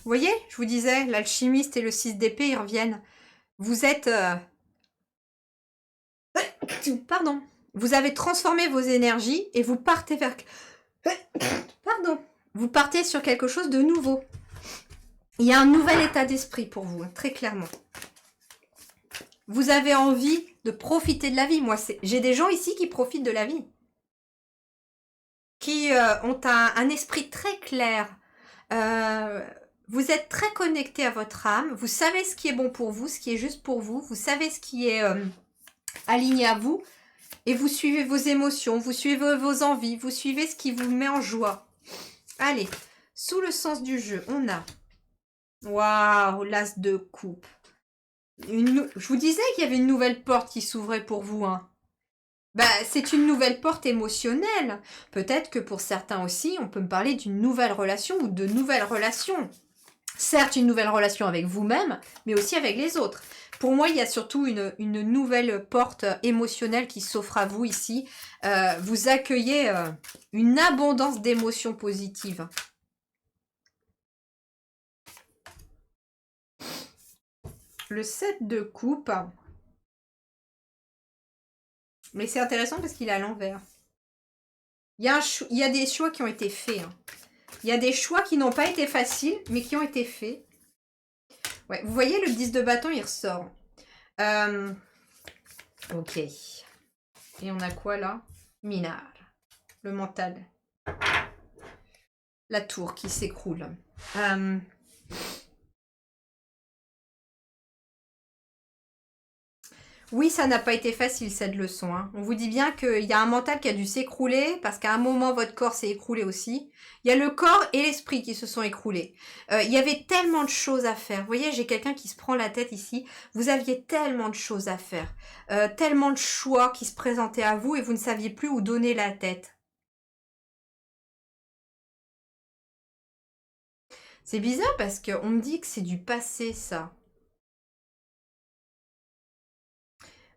Vous voyez, je vous disais, l'alchimiste et le 6 d'épée, ils reviennent. Vous êtes... Pardon. Vous avez transformé vos énergies et vous partez vers... Pardon. Vous partez sur quelque chose de nouveau. Il y a un nouvel état d'esprit pour vous, hein, très clairement. Vous avez envie de profiter de la vie. Moi, j'ai des gens ici qui profitent de la vie. Qui ont un esprit très clair. Vous êtes très connecté à votre âme. Vous savez ce qui est bon pour vous, ce qui est juste pour vous. Vous savez ce qui est aligné à vous. Et vous suivez vos émotions, vous suivez vos envies, vous suivez ce qui vous met en joie. Allez, sous le sens du jeu, on a... Waouh, l'as de coupe. Je vous disais qu'il y avait une nouvelle porte qui s'ouvrait pour vous. Hein. Bah, c'est une nouvelle porte émotionnelle. Peut-être que pour certains aussi, on peut me parler d'une nouvelle relation ou de nouvelles relations. Certes, une nouvelle relation avec vous-même, mais aussi avec les autres. Pour moi, il y a surtout une nouvelle porte émotionnelle qui s'offre à vous ici. Vous accueillez une abondance d'émotions positives. Le 7 de coupe. Mais c'est intéressant parce qu'il est à l'envers. Il y a des choix qui ont été faits. Hein. Il y a des choix qui n'ont pas été faciles, mais qui ont été faits. Ouais, vous voyez, le 10 de bâton, il ressort. Ok. Et on a quoi là? Minard. Le mental. La tour qui s'écroule. Oui, ça n'a pas été facile cette leçon. Hein. On vous dit bien qu'il y a un mental qui a dû s'écrouler parce qu'à un moment votre corps s'est écroulé aussi. Il y a le corps et l'esprit qui se sont écroulés. Il y avait tellement de choses à faire. Vous voyez, j'ai quelqu'un qui se prend la tête ici. Vous aviez tellement de choses à faire. Tellement de choix qui se présentaient à vous et vous ne saviez plus où donner la tête. C'est bizarre parce qu'on me dit que c'est du passé ça.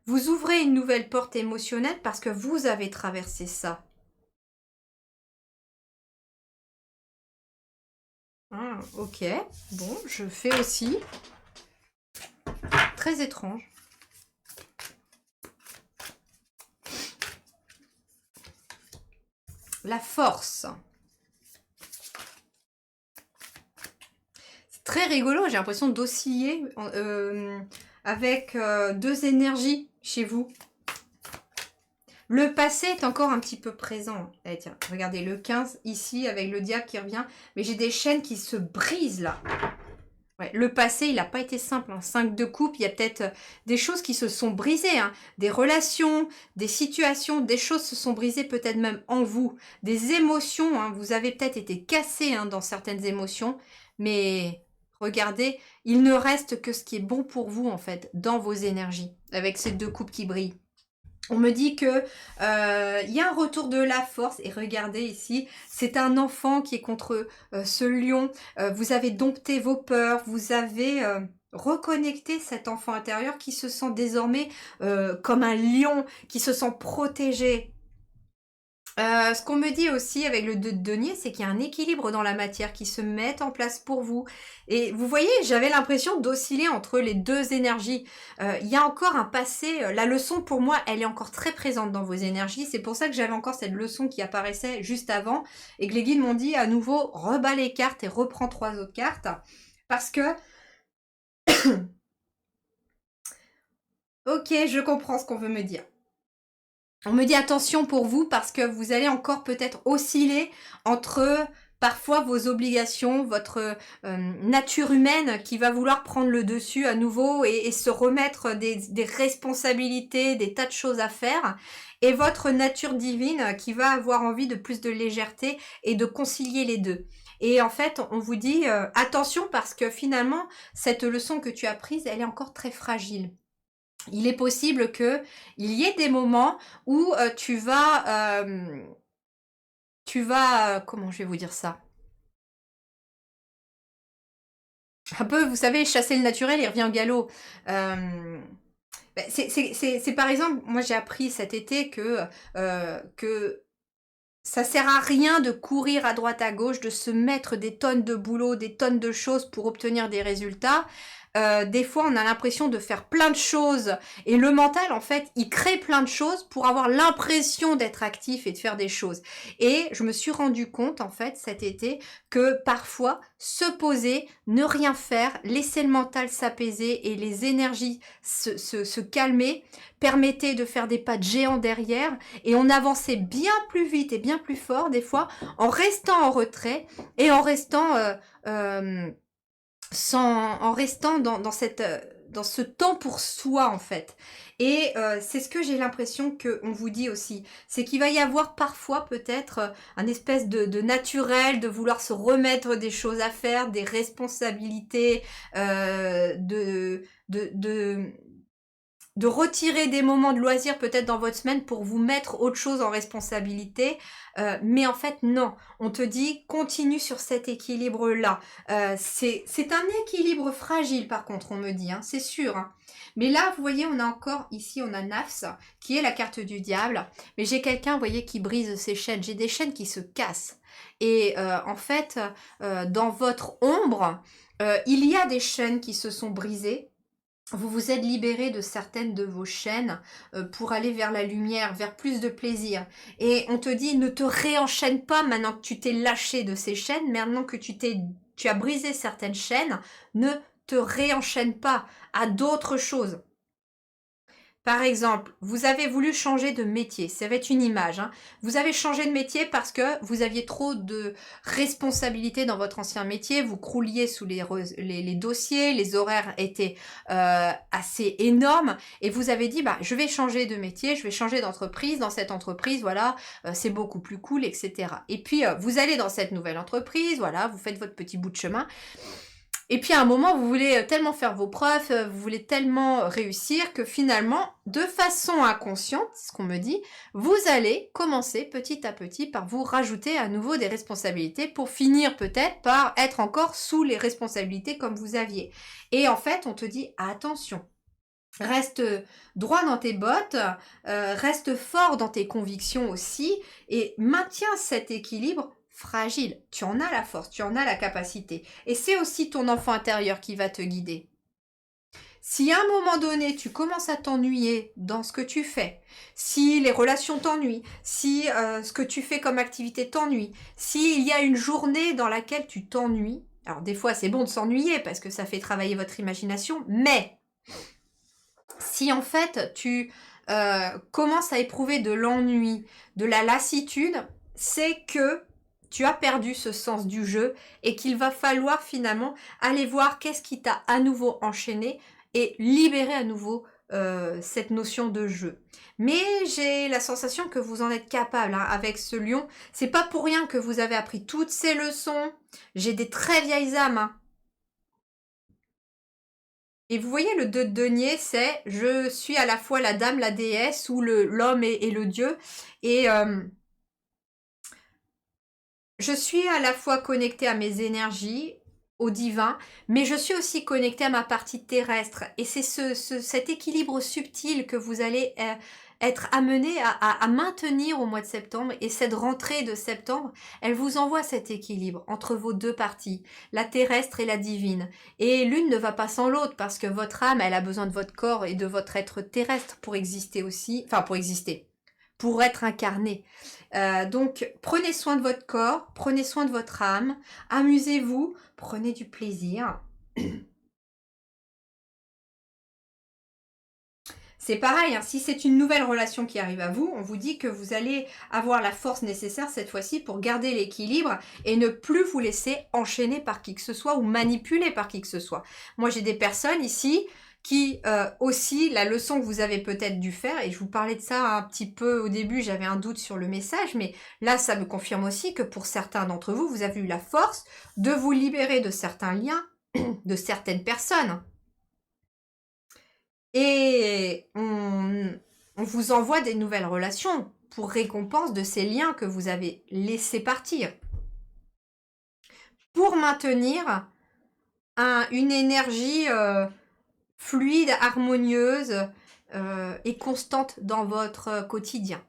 Vous ouvrez une nouvelle porte émotionnelle parce que vous avez traversé ça. Ah, ok. Bon, je fais aussi. Très étrange. La force. C'est très rigolo, j'ai l'impression d'osciller avec deux énergies chez vous. Le passé est encore un petit peu présent. Allez, tiens, regardez, le 15 ici avec le diable qui revient. Mais j'ai des chaînes qui se brisent là. Ouais, le passé, il n'a pas été simple. Hein. 5 de coupe, il y a peut-être des choses qui se sont brisées. Hein. Des relations, des situations, des choses se sont brisées peut-être même en vous. Des émotions, hein. Vous avez peut-être été cassé hein, dans certaines émotions. Mais regardez, il ne reste que ce qui est bon pour vous en fait, dans vos énergies. Avec ces deux coupes qui brillent. On me dit que il y a un retour de la force. Et regardez ici, c'est un enfant qui est contre ce lion. Vous avez dompté vos peurs. Vous avez reconnecté cet enfant intérieur qui se sent désormais comme un lion, qui se sent protégé. Ce qu'on me dit aussi avec le 2 de denier, c'est qu'il y a un équilibre dans la matière qui se met en place pour vous. Et vous voyez, j'avais l'impression d'osciller entre les deux énergies. Il y a encore un passé, la leçon pour moi, elle est encore très présente dans vos énergies. C'est pour ça que j'avais encore cette leçon qui apparaissait juste avant et que les guides m'ont dit à nouveau, rebats les cartes et reprends 3 autres cartes. Parce que... ok, je comprends ce qu'on veut me dire. On me dit attention pour vous parce que vous allez encore peut-être osciller entre parfois vos obligations, votre nature humaine qui va vouloir prendre le dessus à nouveau et se remettre des responsabilités, des tas de choses à faire, et votre nature divine qui va avoir envie de plus de légèreté et de concilier les deux. Et en fait, on vous dit attention parce que finalement, cette leçon que tu as prise, elle est encore très fragile. Il est possible qu'il y ait des moments où tu vas, comment je vais vous dire ça? Un peu, vous savez, chasser le naturel, il revient au galop. C'est par exemple, moi j'ai appris cet été que Ça sert à rien de courir à droite à gauche, de se mettre des tonnes de boulot, des tonnes de choses pour obtenir des résultats. Des fois, on a l'impression de faire plein de choses et le mental, en fait, il crée plein de choses pour avoir l'impression d'être actif et de faire des choses. Et je me suis rendu compte, en fait, cet été, que parfois, se poser, ne rien faire, laisser le mental s'apaiser et les énergies se calmer, permettait de faire des pas de géant derrière et on avançait bien plus vite et bien plus fort des fois en restant en retrait et en restant en restant dans cette dans ce temps pour soi en fait. Et c'est ce que j'ai l'impression que on vous dit aussi, c'est qu'il va y avoir parfois peut-être un espèce de naturel, de vouloir se remettre des choses à faire, des responsabilités, de retirer des moments de loisirs peut-être dans votre semaine pour vous mettre autre chose en responsabilité. Mais en fait, non. On te dit, continue sur cet équilibre-là. C'est un équilibre fragile, par contre, on me dit, hein, c'est sûr. Hein. Mais là, vous voyez, on a encore, ici, on a Nafs, qui est la carte du diable. Mais j'ai quelqu'un, vous voyez, qui brise ses chaînes. J'ai des chaînes qui se cassent. Et en fait, dans votre ombre, il y a des chaînes qui se sont brisées. Vous vous êtes libéré de certaines de vos chaînes pour aller vers la lumière, vers plus de plaisir. Et on te dit, ne te réenchaîne pas maintenant que tu t'es lâché de ces chaînes, maintenant que tu as brisé certaines chaînes, ne te réenchaîne pas à d'autres choses. Par exemple, vous avez voulu changer de métier, ça va être une image. Hein. Vous avez changé de métier parce que vous aviez trop de responsabilités dans votre ancien métier, vous crouliez sous les dossiers, les horaires étaient assez énormes et vous avez dit, bah, je vais changer de métier, je vais changer d'entreprise, dans cette entreprise, voilà, c'est beaucoup plus cool, etc. Et puis, vous allez dans cette nouvelle entreprise, voilà, vous faites votre petit bout de chemin et puis à un moment, vous voulez tellement faire vos preuves, vous voulez tellement réussir que finalement, de façon inconsciente, c'est ce qu'on me dit, vous allez commencer petit à petit par vous rajouter à nouveau des responsabilités pour finir peut-être par être encore sous les responsabilités comme vous aviez. Et en fait, on te dit attention. Reste droit dans tes bottes, reste fort dans tes convictions aussi et maintiens cet équilibre fragile. Tu en as la force, tu en as la capacité. Et c'est aussi ton enfant intérieur qui va te guider. Si à un moment donné, tu commences à t'ennuyer dans ce que tu fais, si les relations t'ennuient, si ce que tu fais comme activité t'ennuie, s'il y a une journée dans laquelle tu t'ennuies, alors des fois c'est bon de s'ennuyer parce que ça fait travailler votre imagination, mais si en fait tu commences à éprouver de l'ennui, de la lassitude, c'est que tu as perdu ce sens du jeu et qu'il va falloir finalement aller voir qu'est-ce qui t'a à nouveau enchaîné et libérer à nouveau cette notion de jeu. Mais j'ai la sensation que vous en êtes capable hein, avec ce lion. C'est pas pour rien que vous avez appris toutes ces leçons. J'ai des très vieilles âmes hein, et vous voyez, le 2 de denier, c'est je suis à la fois la dame, la déesse, ou l'homme et le dieu. Et je suis à la fois connectée à mes énergies, au divin, mais je suis aussi connectée à ma partie terrestre. Et c'est cet équilibre subtil que vous allez être amené à maintenir au mois de septembre. Et cette rentrée de septembre, elle vous envoie cet équilibre entre vos deux parties, la terrestre et la divine. Et l'une ne va pas sans l'autre parce que votre âme, elle a besoin de votre corps et de votre être terrestre pour exister aussi, enfin pour exister, pour être incarné. Donc, prenez soin de votre corps, prenez soin de votre âme, amusez-vous, prenez du plaisir. C'est pareil, hein, si c'est une nouvelle relation qui arrive à vous, on vous dit que vous allez avoir la force nécessaire cette fois-ci pour garder l'équilibre et ne plus vous laisser enchaîner par qui que ce soit ou manipuler par qui que ce soit. Moi, j'ai des personnes ici qui aussi, la leçon que vous avez peut-être dû faire, et je vous parlais de ça un petit peu au début, j'avais un doute sur le message, mais là, ça me confirme aussi que pour certains d'entre vous, vous avez eu la force de vous libérer de certains liens, de certaines personnes. Et on vous envoie des nouvelles relations pour récompense de ces liens que vous avez laissés partir. Pour maintenir une énergie fluide, harmonieuse et constante dans votre quotidien.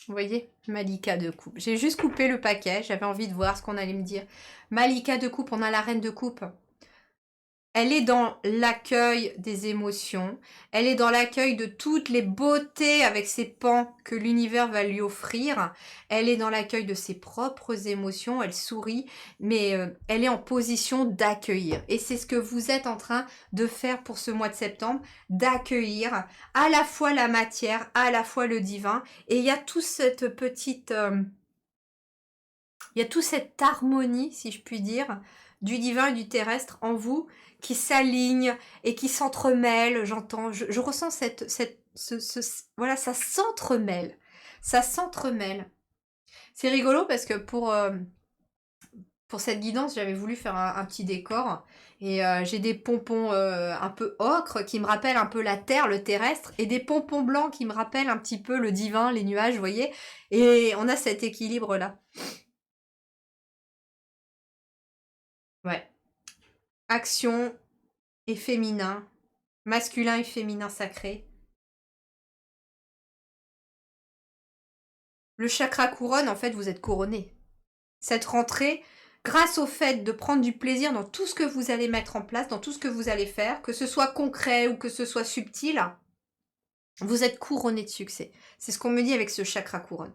Vous voyez? Malika de coupe. J'ai juste coupé le paquet, j'avais envie de voir ce qu'on allait me dire. Malika de coupe, on a la reine de coupe. Elle est dans l'accueil des émotions, elle est dans l'accueil de toutes les beautés avec ses pans que l'univers va lui offrir. Elle est dans l'accueil de ses propres émotions, elle sourit, mais elle est en position d'accueillir. Et c'est ce que vous êtes en train de faire pour ce mois de septembre, d'accueillir à la fois la matière, à la fois le divin. Et il y a toute cette petite... il y a toute cette harmonie, si je puis dire, du divin et du terrestre en vous qui s'aligne et qui s'entremêle. J'entends, je ressens voilà, ça s'entremêle. Ça s'entremêle. C'est rigolo parce que pour cette guidance, j'avais voulu faire un petit décor. Et j'ai des pompons un peu ocre qui me rappellent un peu la terre, le terrestre, et des pompons blancs qui me rappellent un petit peu le divin, les nuages, vous voyez. Et on a cet équilibre-là. Ouais. Action et féminin, masculin et féminin sacré. Le chakra couronne, en fait, vous êtes couronné. Cette rentrée, grâce au fait de prendre du plaisir dans tout ce que vous allez mettre en place, dans tout ce que vous allez faire, que ce soit concret ou que ce soit subtil, vous êtes couronné de succès. C'est ce qu'on me dit avec ce chakra couronne.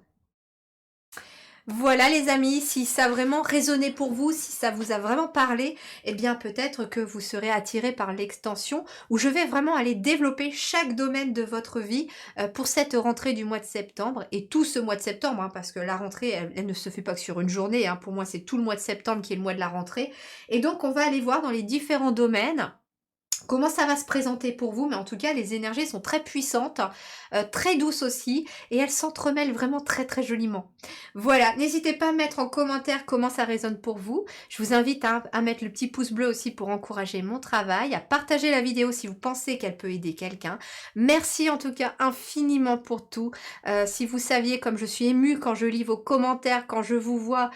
Voilà les amis, si ça a vraiment résonné pour vous, si ça vous a vraiment parlé, eh bien peut-être que vous serez attiré par l'extension où je vais vraiment aller développer chaque domaine de votre vie pour cette rentrée du mois de septembre et tout ce mois de septembre, hein, parce que la rentrée, elle ne se fait pas que sur une journée, hein. Pour moi c'est tout le mois de septembre qui est le mois de la rentrée. Et donc on va aller voir dans les différents domaines comment ça va se présenter pour vous, mais en tout cas, les énergies sont très puissantes, très douces aussi, et elles s'entremêlent vraiment très très joliment. Voilà, n'hésitez pas à mettre en commentaire comment ça résonne pour vous. Je vous invite à mettre le petit pouce bleu aussi pour encourager mon travail, à partager la vidéo si vous pensez qu'elle peut aider quelqu'un. Merci en tout cas infiniment pour tout. Si vous saviez comme je suis émue quand je lis vos commentaires, quand je vous vois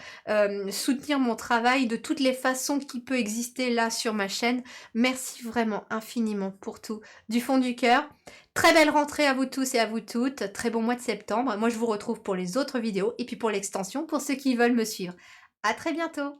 soutenir mon travail de toutes les façons qui peut exister là sur ma chaîne, merci vraiment infiniment pour tout du fond du cœur. Très belle rentrée à vous tous et à vous toutes. Très bon mois de septembre. Moi, je vous retrouve pour les autres vidéos et puis pour l'extension pour ceux qui veulent me suivre. À très bientôt.